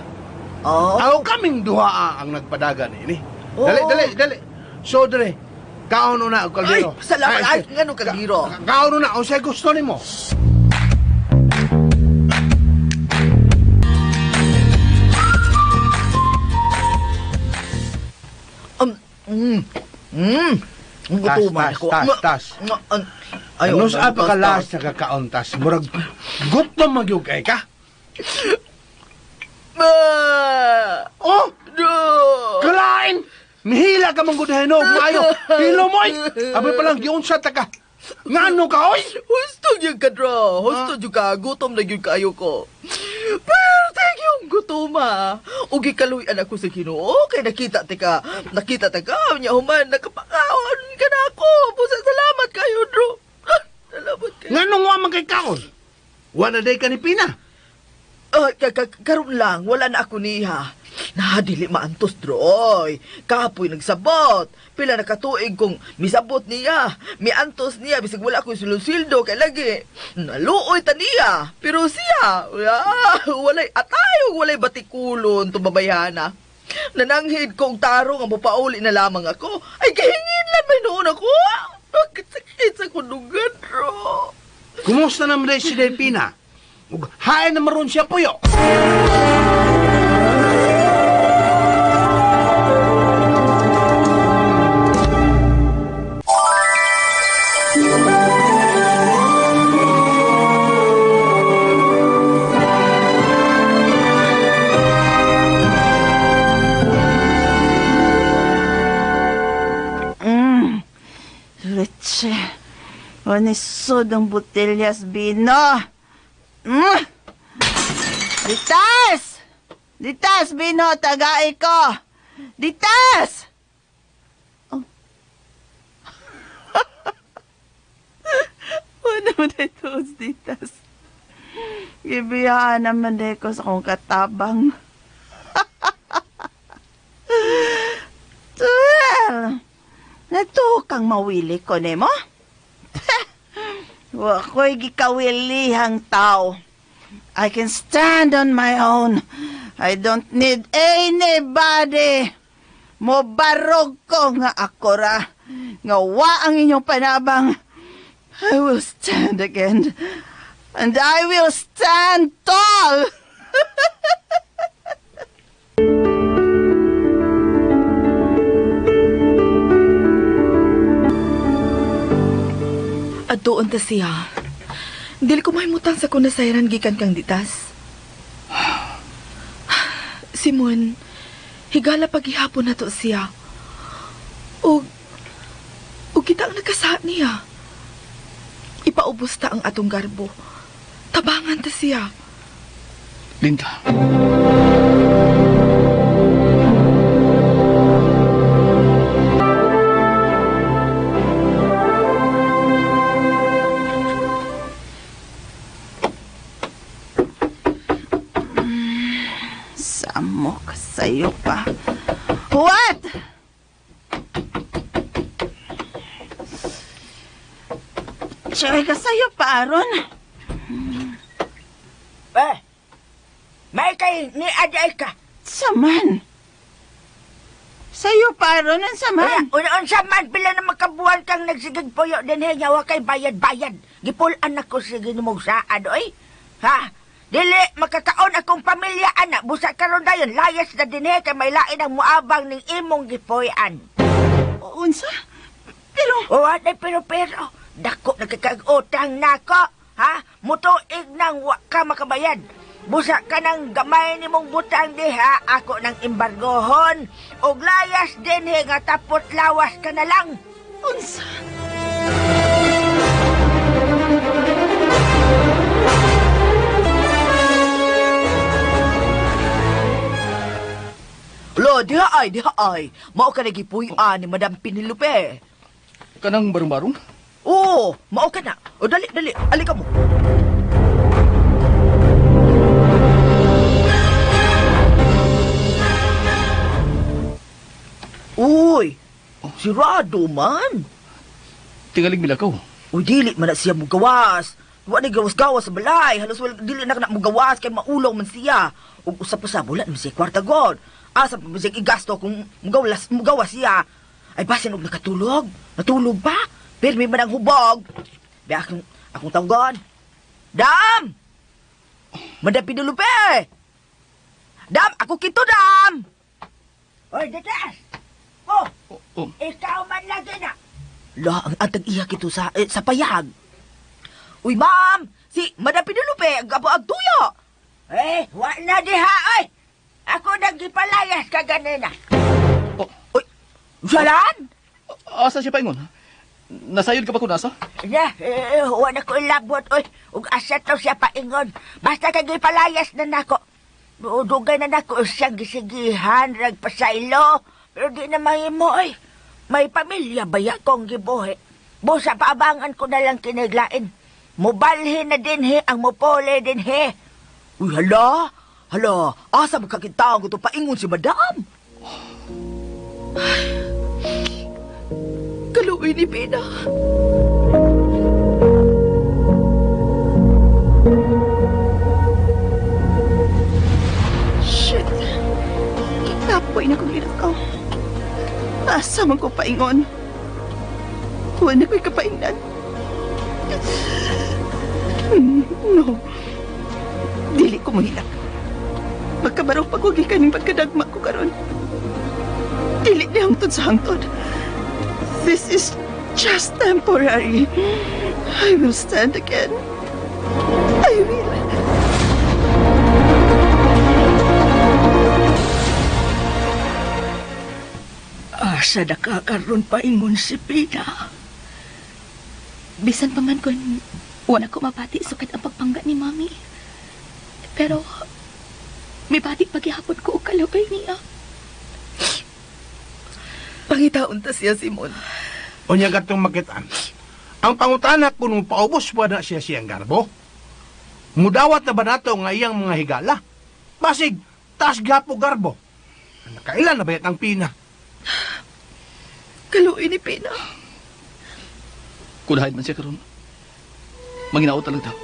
Oh. Ako kaming duha ang nagpadagan ini. Oo. Dali. So, dali. Kaon na ang kaldero. Ay, salamat. Ay, ngano kaldero? Kaon na. Ang sa'yo gusto ni mo. Tas. Ano sa pakalas sa kakauntas? Murag, gutom magyug kay ka? Oh! Kalain! Mihila ka mong gudahinog, maayo! Hilo mo, abay palang giunsa ta ka! Ngano ka, oy? Husto yung ka, Dro. Husto yung ka. Gutom na yung kayo ko. Pero thank you, gutoma. Ugi kaluyan ako sa Ginoo. Kay nakita ta ka. Nya human, nakapakaon ka na ako. Pusa, salamat kayo, Dro. Salamat kayo. Nganong wa man kay kaon? Wala day ka ni Pina? Karon lang, wala na ako niha. Dili maantos, Droy. Kapoy nagsabot. Pila nakatuig kong misabot niya. Miantos niya, bisig wala akong sildo kay lagi. Naluoy ta niya. Pero siya, walay atay, walay batikulon, tumabayana. Nananghid kong tarong ang mapauli na lamang ako. Ay, kahingin lang may noon ako. Bakit sakit sa kundugan, ro? Kumusta naman rin si Delpina? Ug hain na maroon siya puyo. Leche. Onisod ang botelyas bino. Ditas! Ditas, bino, tagai ko. Ditas! Oh. Ano mo na ito, Ditas? Gibiyaan naman ko sa kong katabang. Well, nato kang mawili ko, Nemo? Wako'y gikawilihang tao. I can stand on my own. I don't need anybody. Mobarog ko nga ako ra. Nga wa ang inyong panabang. I will stand again. And I will stand tall. Atuon ta siya. Dili ko mahimutang sa kunasayran gikan kang ditas. Simon, higala paghihapon na to siya. O kita ang nagkasa niya. Ipaubos ta ang atong garbo. Tabangan ta siya. Linda. Samok sa'yo pa. What? Tiyay ka sa'yo pa, Aaron. May kay ni aday ka. Saman. Sa'yo pa, Aaron, ang saman. Unaon saman, pila na makabuhan kang nagsigig puyo din he, nyawa kay bayad-bayad. Gipulan ako sige ni mong saan, oy. Ha? Dili, makakaon akong pamilya, anak. Busa karon dayon, layas na din he, kay may lain ang muabang ning imong gipuyan. Unsa? Pero... pero. Dako nagkakag-utang nako. Ha? Mutuig nang wa ka makabayad. Busa ka ng gamay ni mong butang diha, ako nang embargohon. Og layas din he, nga tapot lawas ka na lang. Unsa? Lo, diha ay. Mao ka nagipuy-an ni Madam Pinilupe. Kanang barong-barong? Oo, mao ka na. O, dali. Ali ka mo. Uy, sirado man. Tingaling milakaw. Uy, dili man na siya mugawas. Wa ni gawas-gawas sa balay. Halos dili na mugawas kay maulaw man siya. Ug usap pa sa bulan man siya kwarta god. Asa pa siya igasto kung mugawas siya. Ay basin og nakatulog. Natulog pa. Pirmi man ang hubog. Di akong tawgon. Dam! Madam Pinulupe! Dam! Ako kito, Dam! Oy, Ditas! Oh! Ikaw man lagi na! La, ang atag iya kito sa payag. Uy, ma'am! Si Madam Pinulupe, ag tuyo! Wa na diha, oy! Ako naggipalayas ka ganina. Uy, Jalan? Asa siya paingon? Nasayod ka pa kung nasa? Wa na ko ilabot, oy. Ug asa to siya paingon. Basta kay gipalayas na nako. Dugay na nako siyang gisigihan, ragpasaylo. Pero di na mahimo, oy. May pamilya ba ya kong gibuhi? Busa paabangan ko na lang kiniglain. Mubalhin na din he, ang mupole din he. Uy, hala, asa magkakita ko to paingon si Madam? Kaluoy ni Pina. Shit. Kitapoy na Unsa man ko paingon? Wala ko'y kapaingnan. No. Dili ko mahilak. Magkabarong pag-ugi ka ning pagkadagma ko karon. Dili ni hangtod sa hangtod. This is just temporary. I will stand again. I will. Asa nakakaroon pa ingon si Pina. Bisan pa man kung wala ko mapati sukat ang pagpangga ni Mami. Pero, may pati paghihapon ko o kalaway niya. Pangitaon ta siya, Simon. Unya gatong makitaan. Ang pangutana kung paubos ba na siya siyang garbo? Mudawat na ba nato nga iyang mga higala? Basig, taas gapo garbo. Nakailan na bayat ang Pina? Kaluin ni Pina. Kunahin man siya karon. Manginaot lang daw.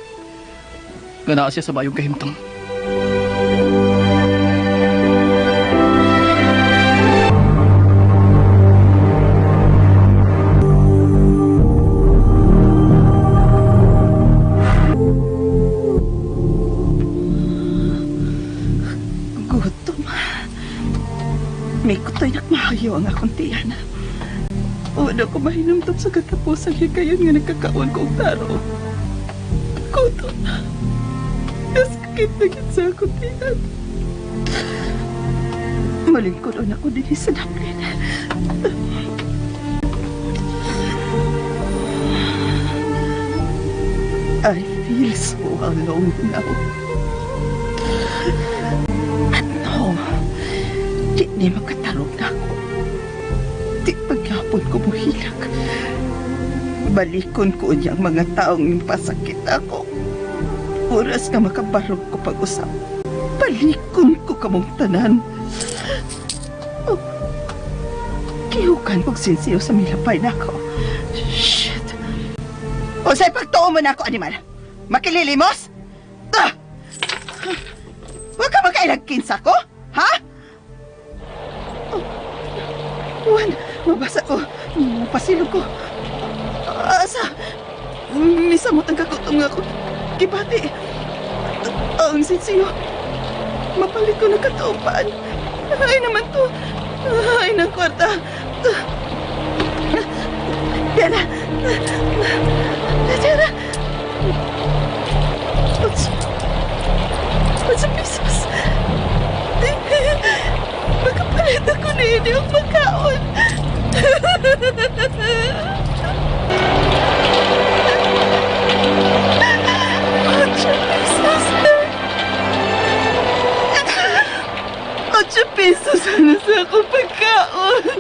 Ganaa siya sa bayong kahimtang. Gutom. May kutoy nakmahayo ang akong tiyan. Wala ko mahinumtot sa katapusan hikayon nga nagkakaon kong taro. Gutom. Sakit-sakit sa akong tiyan. Malingkod ako din sa daplin. I feel so alone now. At no, di makatarog na ako. Di paghapon ko muhilak. Balikon ko niyang mga taong pasakit ako. Oras nga makabarog ko pag-usap. Balikon ko kamong tanan. Oh, kihukan kong sinsiyo sa milapay na ako. Shit. O sa'y pagtuo mo na ako, animal. Makililimos? Ah! Huwag ka magkailagkinsa ko, ha? Oh. Juan, mabasa ko. Mapasilog ko. Asa? Misamot ang kagutom nga ako. Kibati. Ang sinsiyo. Mapalit ko ng kataupan. Ay naman to. Ay ng kwarta. Diana. Diana. What's pesos? Magkapalit ako na yun yung pagkaon. $8 sana sa akong pagkaon.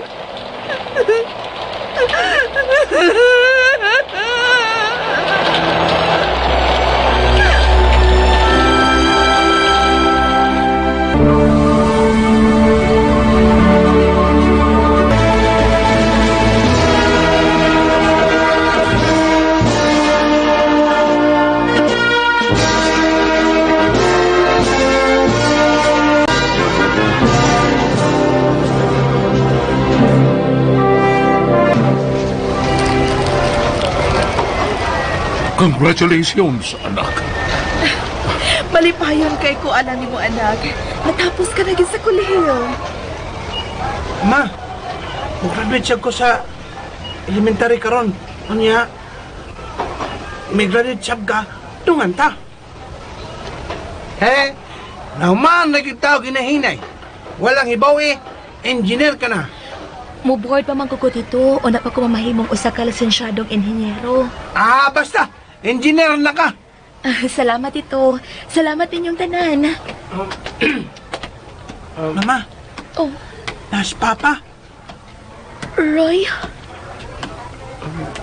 Congratulations, anak. Malipayon kay ko, alam ni mo, anak. Natapos ka na sa kolehiyo. Ma, mag-graduate siya ko sa elementary karon. Unya, may graduate siya ka, tungan ta. He, nauman nagkitaw ginahinay. Walang hibaw engineer ka na. Muboard pa man ko dito o na pa ko mamahimong usa ka lisensyadong inhinyero. Ah, basta, engineer na ka. Salamat ito. Salamat ninyong tanan. Mama. Oh. Nas Papa. Roy.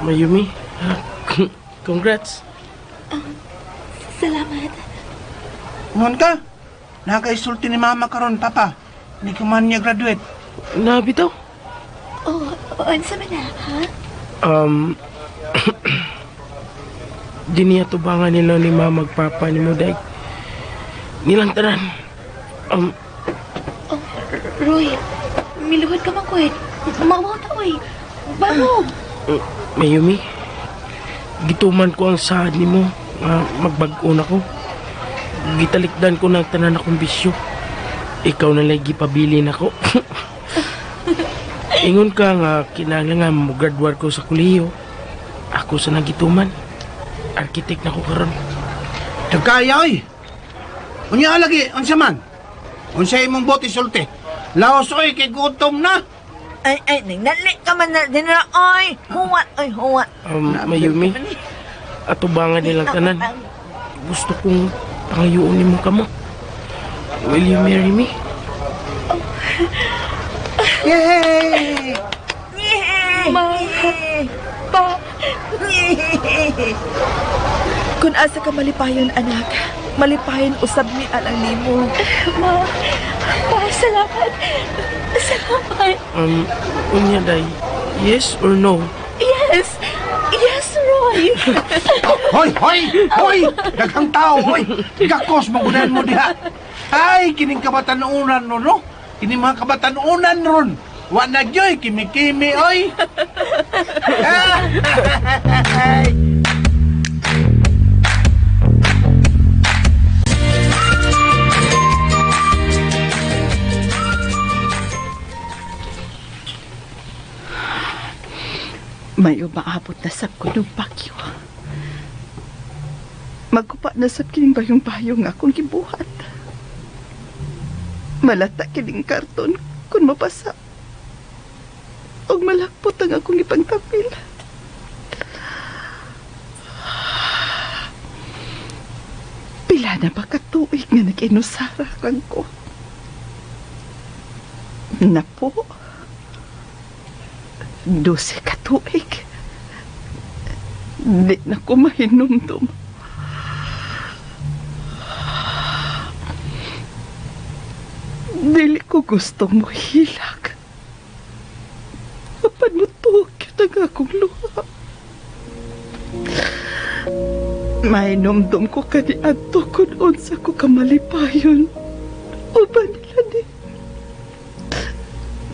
Mayumi, congrats. Salamat. Ngon ka? Nakaisulti ni Mama karon, Papa. Hindi ko man niya graduate. Nabitaw? Oh, ano man na, ha? Di niya tubangan nila ni Mama magpapa ni Muday. Nilang tanan. Oh, Roy, miluhod ka makuit. Mamaw ta, Roy. Bango. Mayumi, gituman ko ang sahad nimo nga magbag-o na ko. Gitalikdan ko ng tanan akong bisyo. Ikaw na lang gipabili na ko. Ingon ka nga kinahanglan mo graduate ko sa kolehiyo. Ako sa nagituman. Arkitek na ko karon. Kaya oy. Unya lagi, unsa man? Unsa imong bote sulti? Laos oy kay gutom na. Ay, nali ka man na din na, oy. Huwat. Mayumi, atubangan nilang tanan. Gusto kong pangayuon mo ka mo. Will you marry me? Yay! Kung asa ka malipayon, anak, malipayon usab mi alang nimo. Ma, salamat. Salamat. Unya day, yes or no? Yes, Roy. Hoy! Daghang tao, hoy! Gakos, magunan mo diha. Ay, kining kabatanunan no, no? Kining mga kabatanunan ron. Wa na gyoy, kimi-kimi, oy! May umaabot na sab ko ng bagyo. Magupa na sab kining bayong-bayong akong gibuhat. Malata kining karton kung mapasa. Og malakpot ang akong ipangtapil. Pila na ba katuig nga nag-inusara kang ko? Napo. 12 katuig. Di na ko mahinumdum. Dili ko gustong mo hilag. Mapanutog yun ang akong luha. Mahinumdum ko kaniadto kung unsa ko kamalipayon. O ba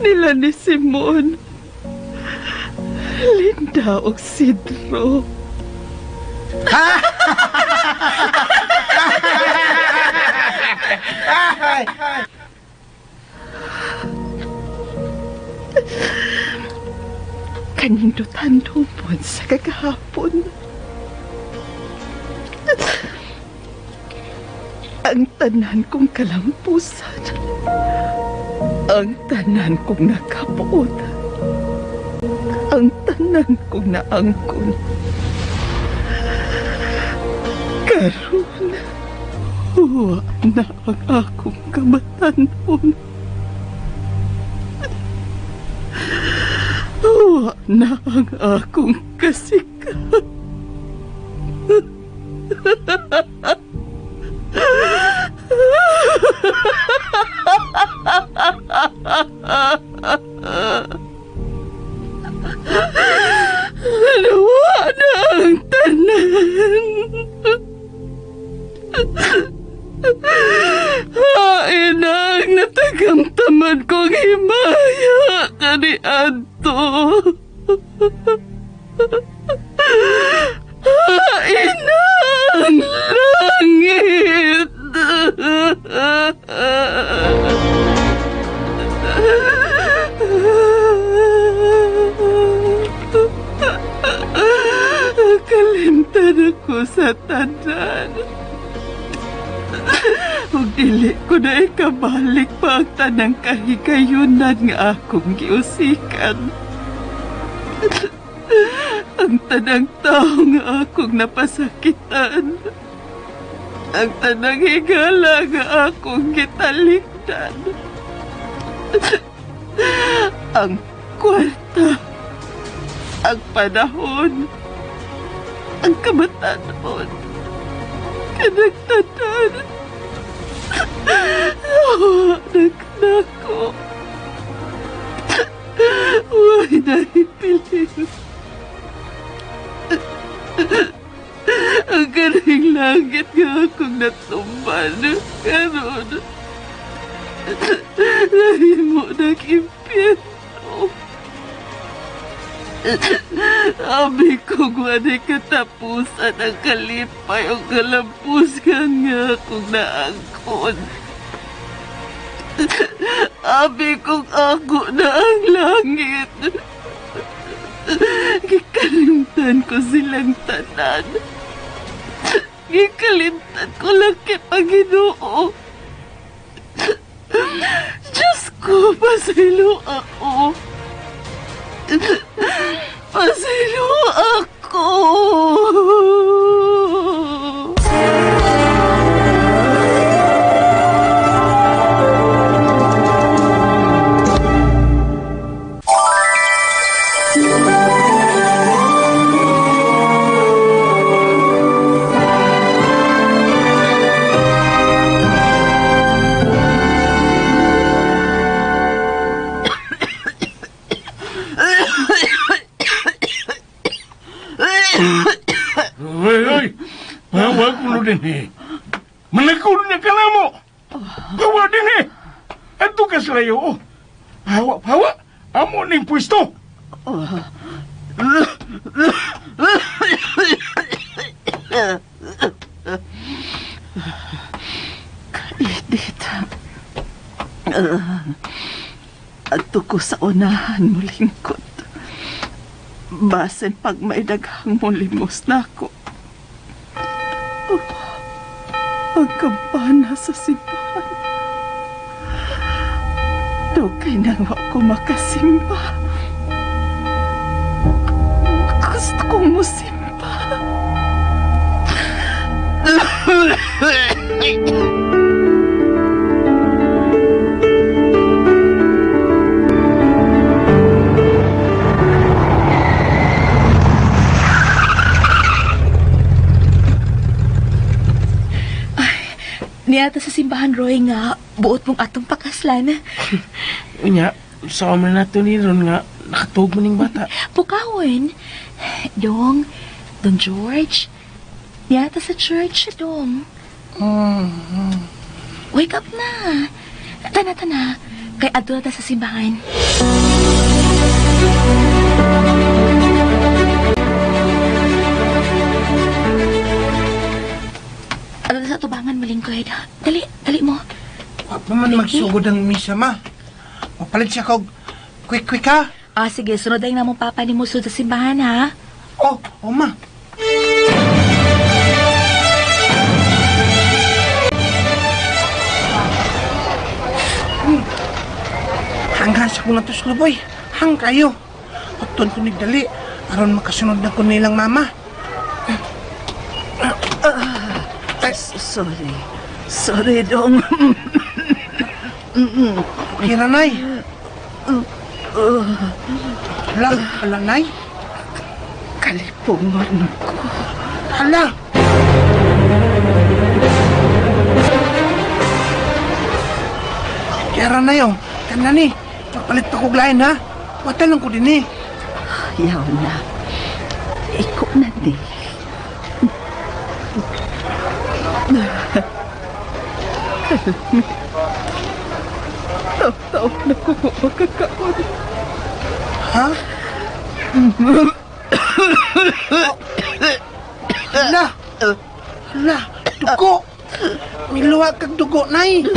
nila ni Simon, Linda o Sidro. Kanindutan lumon sa kagahapon. Ang tanan kong kalampusan. Ang tanan kong nakapuot. Ang tanan kong naangkon. Karon, huwa na ang akong kamatanon. Huwa na ang akong kasikat. Huwa na ang tanan. Hain ang natagamtaman kong himaya kaniadto. Hain ang langit. Kalimtan ako sa tanan. Ug dili ko na ikabalik pa ang tanang kahigayunan nga akong giusikan. Ang tanang tao nga akong napasakitan. Ang tanang higala nga akong gitalikdan. Ang kwarta. Ang panahon. Ang kamatanon. Kanagtanan. Nagnako. Huwag na ipiling. Ang karing langit nga akong natumban. Karon. Dahil mo nag-impyerno. Abi ko guwani katapusan ang kalipay o kalampus nga kung naangkon. Abi kong ako na ang langit. Gikalimtan ko silang tanan. Gikalimtan ko lang kay Panginoon. Diyos ko, pasilo ako. Pasilo ako. Ay, bawa ko din eh. Manakul na ka na mo. Bawa din eh. Ato ka sa layo. Hawa. Amo ning pwesto. Kaedit. Ato ko sa unahan mo lingkod. Basen pag may daghang mo limos na ako. Ang kampana sa simbahan. Dugay nang wa ko makasimba. Gusto kong musimba. Niyata sa simbahan, Roy, nga buot mong atong pakaslan. Unya, sa amin na ito ni Ron nga, nakatog mo ning bata. Pukawin. Dong George. Niyata sa church, Dong. Wake up na. Tana. Kay adto na ta sa simbahan. Ano sa tubangan mo, lingkod? Dali mo. Wa pa man magsugod ang misa, ma. Mapalit siya kog quick ha. Ah, sige. Sunod ay na mong papa ni Musod sa simbahan, ha? Oh, ma. Hanggang sa kong natos luboy. Hang kayo. Otton ko nigdali. Aron makasunod na ko nilang mama. Sorry, Dong. Kira, Nay. Hala, Nay. Kalipungan ko. Hala. Kira, Nay, oh. Kana ni. Papalit pa kog lain, ha. Watan lang ko din, eh. Yaw na. Iko na, di. Taw na ko makakaon. Ha? Hala, dugo. Miluwa kag dugo, Nay.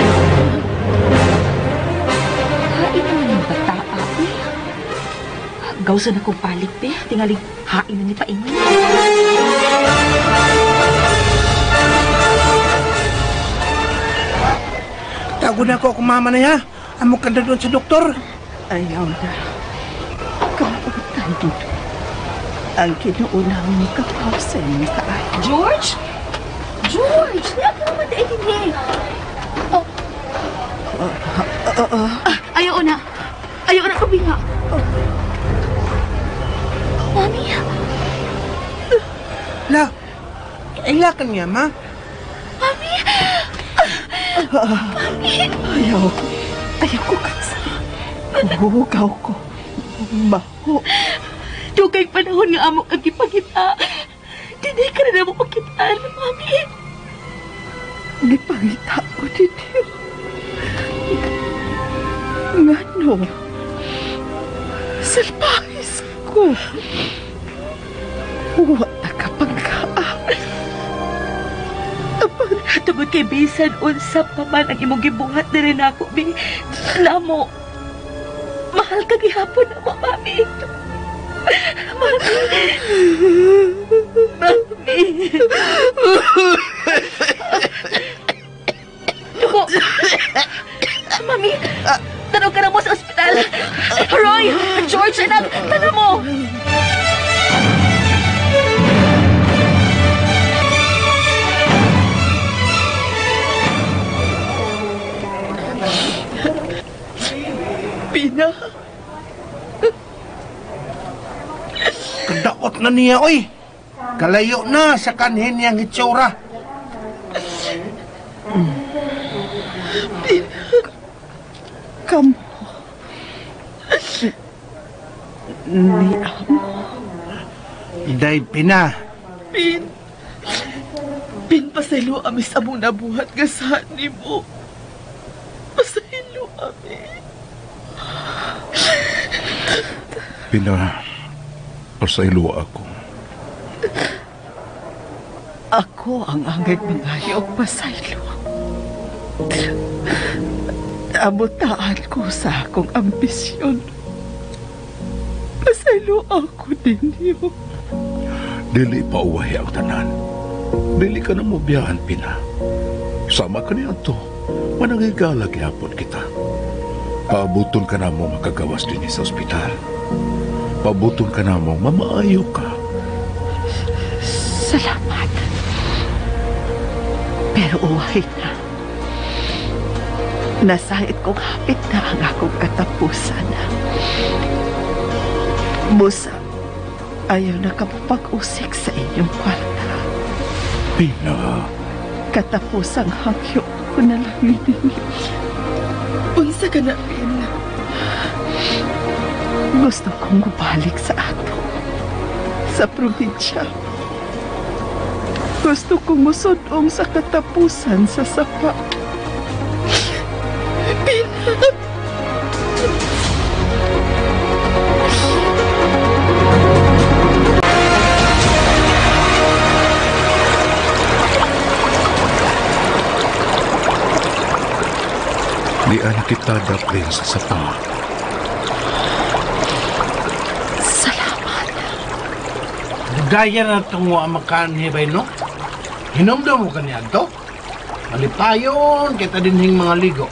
Hain naman yung bataa, eh. Gawsa na kong palit, eh. Tingaling hain na ni Paingon. Tago na ako mama na ya. Amo ka na doon sa doktor. Ayaw na. Kautan mo. Ang kinuulang mo kapausin ka ay. George? George! Lahat ka naman dahil hindi. Ayaw na. Ayaw na kabinga. Mami. La, kailangan niya, ma. Mami. Ayaw ko kasi. Hugaw ko. Baho. Dugay panahon nga amo kang ipagita. Hindi ka na mo pakitaan, Mami. Gipangita ko dito. Nga no. Salpahis ko. ko. Wala ka pagkaa. Tungod kay bisan unsa pa man ang imong gibuhat diri nako, bi. Namo. Mahal ka gihapon na mo, mami. Mami. Dugo. Mami, tanong ka na mo sa ospital. Roy, George, anak, tanong mo. Pina. Kadaot na niya, oy. Kalayo na sa kanhin niyang itsura. Kamu. Ni amo. Iday, Pina. Pin pasaylo ami sa among nabuhat nga saan ni mo. Pasaylo ami. Pina, pasaylo ako. Ako ang angay mangayo pasaylo. Abutaan ko sa akong ambisyon. Pasaylo ako din niyo. Dili pauwahi ang tanan. Dili ka na mo biyahan, Pina. Sama ka niya to. Manangigala gihapon kita. Paabuton ka na mo makagawas din sa ospital. Paabuton ka na mo mamaayo ka. Salamat. Pero uwahi na. Nasait kong hapit na ang akong katapusan. Busa, ayaw na kapag-usik sa inyong kwarta. Pina. Katapusang hangyo ko na lang ninyo. Unsa ka na, Pina? Gusto kong bumalik sa ato. Sa probinsya. Gusto kong musudong sa katapusan sa sapa. Pina! Di ana kita daplin sa sapa. Salamat. Gaya na tungo ang makanhibay, no? Hinomdom mo kaniya to? Malipayon, kita dinhing mga ligo.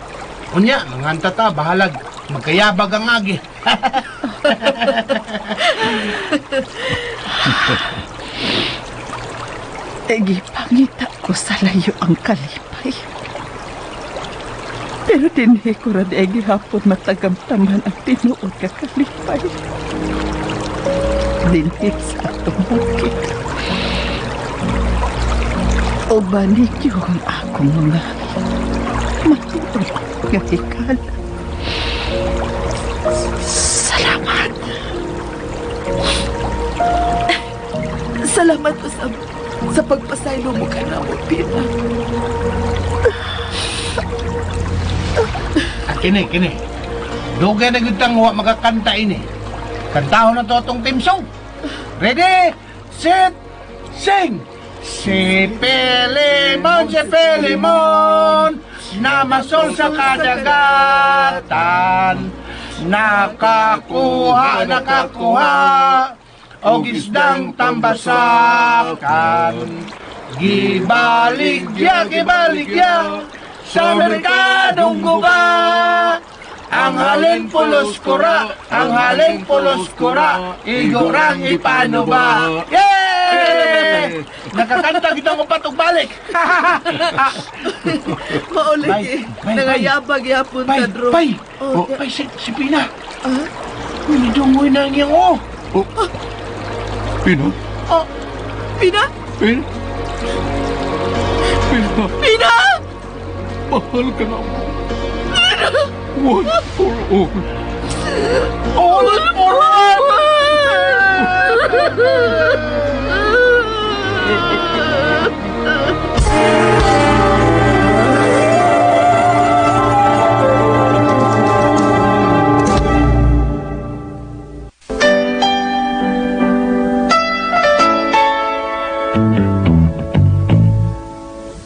Unya, mga antata, bahalag. Magkayabag ang agi. Gipangita ko sa layo ang kalipay. Pero dinhi ko rin gihapon matagamtaman ang tinuod ka kalipay. Dinhi sa atong bukid. O baligyo ang akong mga matuod nga hikala. Salamat. Salamat po sa pagpasaylo mo ka na mo, Pina. Kini. Dugay na gitang huwa makakanta ini. Kantahon na to itong team song. Ready, set, sing! Si Pelimon, namasol sa kadagatan, nakakuha, og isdang tambasakan. Gibaligya, sa merkadong guba. Ang halin pulos kura, igurang ipano ba? Yay! Nakakanta kita ko patog balik. Maulit nangayabag yapon ka, Dro. Pay, si Pina. Minidungoy na niya, oh. Pina? Pina? Pina? Pina! Mahal ka na mo. One for all. All for all!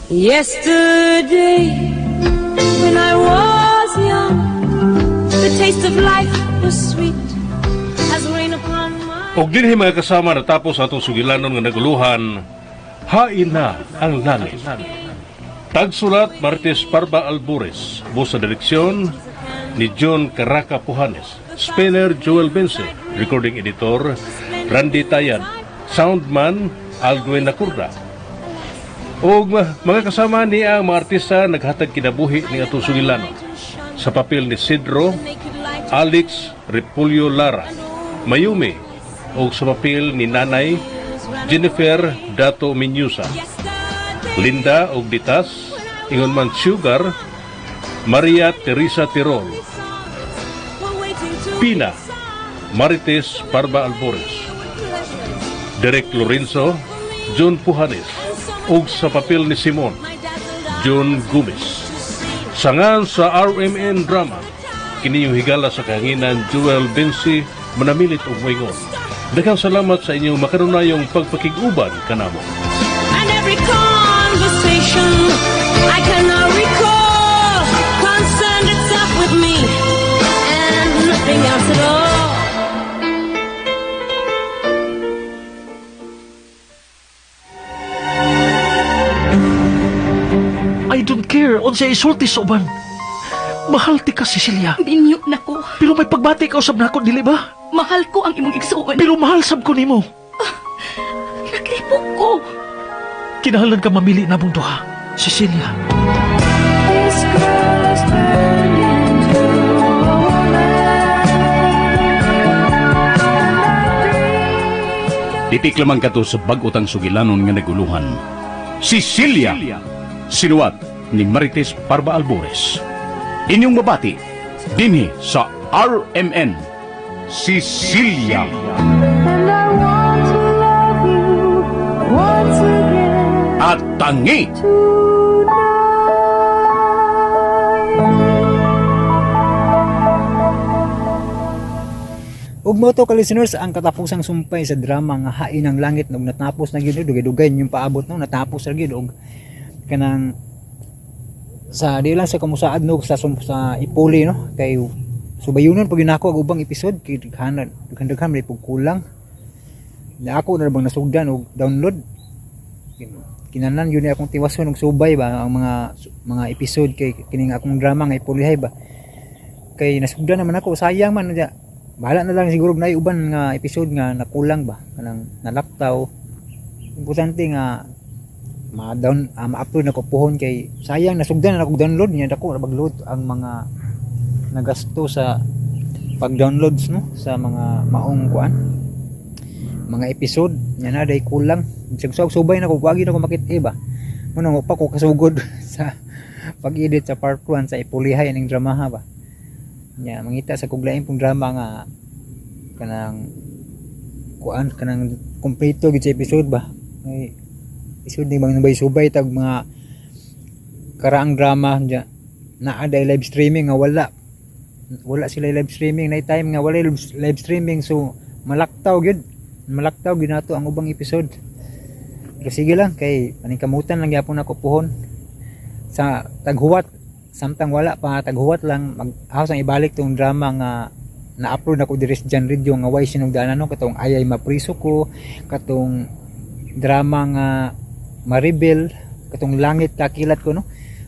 Yesterday, when I was young, the taste of life was sweet as rain upon my... Og dinhi mga kasama natapos atong sugilanon nga naguluhan, hain na ang langit. Tagsulat Martes Parba Albures, buos sa direksyon ni John Caraca Pujanes, spinner Joel Bense, recording editor Randy Tayan, soundman Aldwin Nacurda. Og mga kasama niya ang mga artista naghatag kinabuhi ni atong sugilanon. Sa papel ni Sidro, Alex Repulyo Lara, Mayumi, o sa papel ni Nanay Jennifer Dato Minyusa, Linda og Ditas, ingon man Sugar, Maria Teresa Tirol, Pina, Marites Parba Albores, Derek Lorenzo, John Pujanes, ug sa papel ni Simon, John Gomez. Sangan sa RMN Drama, kini yung higala sa kahanginan Joel Bensi manamilit og moingon. Daghang salamat sa inyong makanunayong pagpakiguban kanamo. And every conversation I cannot recall concerned itself with me and nothing else at all. I don't care unsay isulti sa uban. Mahal ti ka, Cecilia. Binyo na ko. Pero may pagbati ka usab nako, dili ba? Mahal ko ang imong igsuon. Pero mahal sab ko nimo. Naglipok ko. Kinahanglan ka mamili na mong duha, Cecilia. Titik lamang kato sa bag-utang sugilanon nga naguluhan. Cecilia! Sinuwat ni Marites Parba Albores. Inyong mabati, dinhi sa RMN, Cecilia. At tangi! Ug mo to ka listeners ang katapusang sumpay sa drama nga Hain ng Langit nung natapos na gyud dugay-dugay yung paabot no natapos ra gyud og kanang sa di lang sa kamusaad no sa Ipuli no kay subayunon pag nako ang ubang episode kay daghan may kulang na ako na bang nasugdan og download kinanan yun akong tiwason og subay ba ang mga episode kay kining akong drama nga Ipulihay ba kay nasugdan naman ako sayang man ja bahala na lang siguro na uban nga episode nga nakulang ba kanang nalaptaw importante nga ma-upload na ko pohon kay sayang nasugdan na ako download niya dako na mag-load ang mga nagasto sa pag-downloads no sa mga maong kuan mga episode nya na day kulang sigsog subay na ko wagi na ko makit ba mo pa ko kasugod sa pag-edit sa part 1 sa Ipulihay ning drama ba nya mangita sa kuglain pong drama nga kanang kuan kanang kompleto gid sa episode ba may episode ni bang subay tag mga karaang drama nya naa day live streaming nga wala sila live streaming na time nga wala live streaming so malaktaw gyud nato ang ubang episode pero sige lang kay paningkamutan lang gyapon ako puhon sa taghuwat samtang wala pa taghuwat lang mag-house ang ibalik tong drama nga na-upload ako diri sa Jan Radio nga way sinugdanan no katong ayay mapriso ko katong drama nga Maribel katong langit kakilat ko no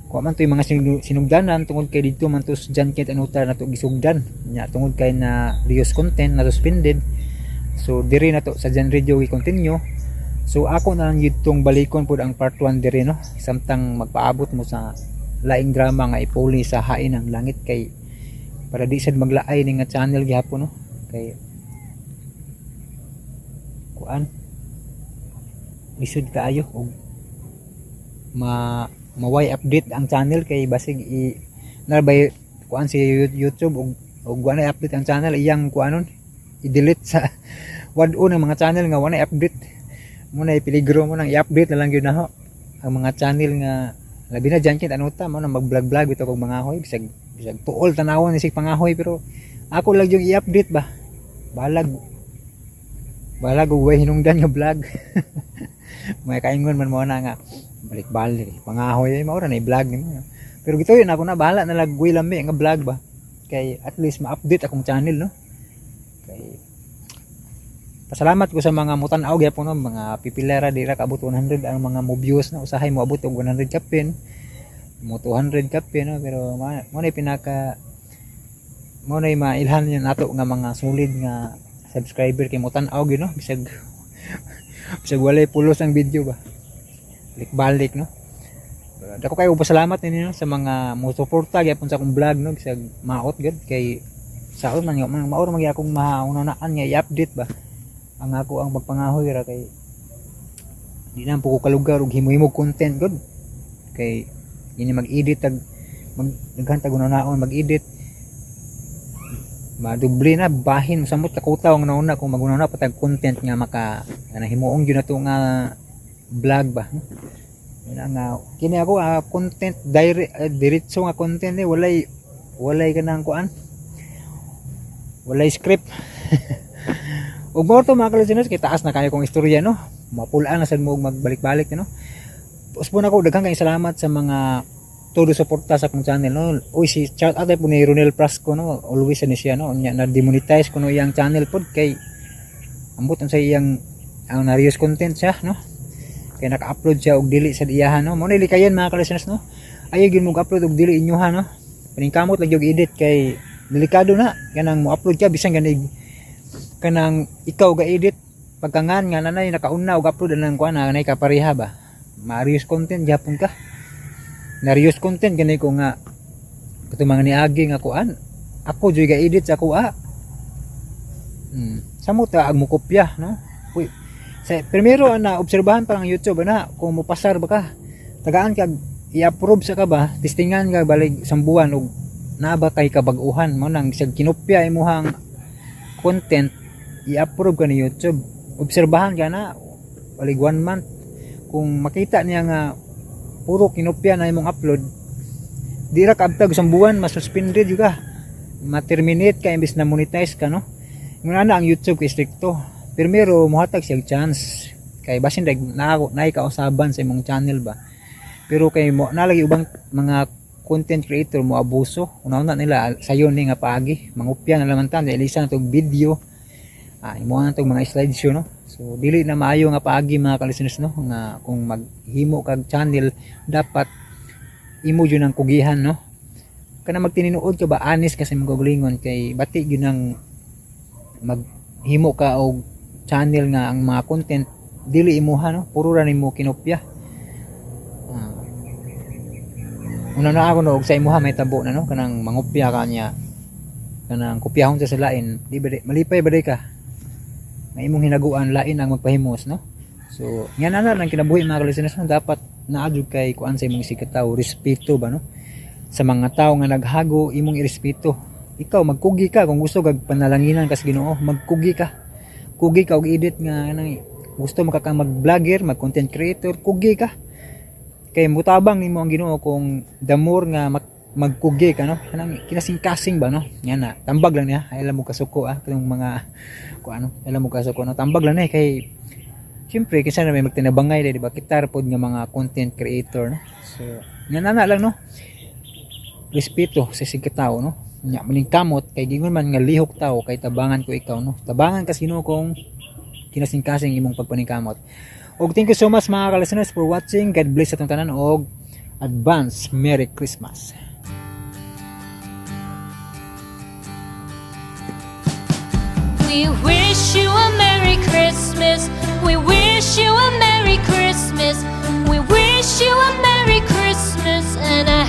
kuha man to yung mga sinugdanan tungod kay dito man to sa Jan Kent Anuta na to gisugdan nya tungod kay na reuse content na suspended so diri na to sa Jan Radio i-continue so ako na lang yutong balikon pod ang part 1 diri no samtang magpaabot mo sa laing drama nga Ipuli sa Hain ng Langit kay para di sad maglaay ning nga channel gyapon no kay kuan lisod kaayo og maway update ang channel kay basig narbay kuan si YouTube og wala update ang channel iyang kuanon i-delete sa wad-o ng mga channel nga wala update mo na ipiligro mo nang i-update na lang gyud na ho ang mga channel nga labi na dyan kit anuta mo na mag-vlog ito kog mga hoy bisag tuol tanawon ni sig pangahoy pero ako lang yung i-update ba balag og way hinungdan nga vlog May kaingon man mo na nga balik-balik pangahoy ay maura na i-vlog nimo. Pero gito yun ako na bahala na lagwi lambi nga vlog ba. Kay at least ma-update akong channel no. Kay pasalamat ko sa mga mutan-aw gyapon no, mga pipilera dira kaabot 100 ang mga mo views na usahay mo abot og 100 kapin. Mo 200 kapin no, pero mo na pinaka mo na mailhan yan nato nga mga solid nga subscriber kay mutan-aw gyud no, bisag walay pulos ang video ba. Balik no. Dako kayo pasalamat ninyo sa mga mo suporta gyapon sa akong vlog no, bisag maot gud kay saon man maor man akong maunanaan nga i-update ba ang ako ang pagpangahoy ra kay di na po ko kalugar og himo-himo content gud kay ini mag-edit tag naghantag unanaon mag-edit madubli na bahin samot kakutaw ang nauna kung maguna patag content nga maka himuong gyud nato nga vlog ba. Nga kini ako content diretso nga content walay kanang kuan walay script ug mo to mga kalisteners kay taas na kayo kong istorya no, mapulaan na sad mo magbalik-balik no. Puspon ako daghang kay salamat sa mga todo suporta sa akong channel no. Uy si shout out po ni Ronel Prasco no, always ani siya no, nya na demonetize ko no iyang channel pod kay ambot sa iyang ang narius content siya no. Kaya naka-upload siya og dili sa iyahan no. Mo na likayan mga ka-listeners no. Ayaw gyud mo upload og dili inyoha no. Paningkamot lang gyud edit kay delikado na kanang mo upload ka bisan kanang ikaw ga edit pagkangan nga nanay nakauna og upload nang kuan nanay ka pareha ba. Marius content gyapon ka. Narius content ganay ko nga katumang ni Agi nga kuan. Ako joy ga edit sa kuha. Samot ag mo kopya no. Uy primero na obserbahan pa ng YouTube na kung mopasar ba ka tagaan kag i-approve sa ka ba testingan ka balig sambuan og naa ba kay kabag-uhan mo nang isag kinopya imuhang content i-approve ka ni YouTube obserbahan ka na balig 1 month kung makita niya nga puro kinopya na imong upload di ra kaabtag sambuan masuspended juga ma-terminate ka imbis na monetize ka no nguna na ang YouTube kay stricto. Primero mohatag siyang chance kay basin dag naay kausaban sa imong channel ba. Pero kay mo nalagi ubang mga content creator mo abuso una-una nila sayon ni nga paagi mangupya na laman tan ilisa na tog video imo na tog mga slideshow no. So dili na maayo nga paagi mga ka-listeners no nga kung maghimo kag channel dapat imo jud ang kugihan no. Kana magtininuod ka ba honest kasi mong gulingon kay bati gyud nang maghimo ka og channel nga ang mga content dili imuha no puro ra nimo kinopya. Una na ako no og sa imuha may tabo na no kanang mangopya kanya kanang kopyahon sa lain di ba malipay ba ka nga imong hinaguan lain ang magpahimos no. So yan na lang kinabuhi mga ka-listeners no, dapat naadyo kay kuan sa imong sikataw respeto ba no sa mga tao nga naghago imong irespeto. Ikaw magkugi ka kung gusto kag panalanginan kas Ginoo magkugi ka og edit nga nang gusto mo ka mag-vlogger, mag-content creator, kugi ka. Kay mutabang nimo ang Ginoo kung the more nga magkugi ka no. Kanang kinasing-kasing ba no. Yan na, tambag lang niya. Alam mo kasuko kanang mga alam mo kasuko no. Tambag lang na kay syempre kinsa na may magtinabangay di ba kita pod nga mga content creator no. So, yan na lang no. Respeto sa sikataw no. Nya maningkamot kay gingon man nga lihok tao kay tabangan ko ikaw no. Tabangan ka sino kung kinasing-kasing imong pagpaningkamot. Og thank you so much mga ka-listeners for watching. God bless atong tanan og advance Merry Christmas. We wish you a Merry Christmas. We wish you a Merry Christmas. We wish you a Merry Christmas and a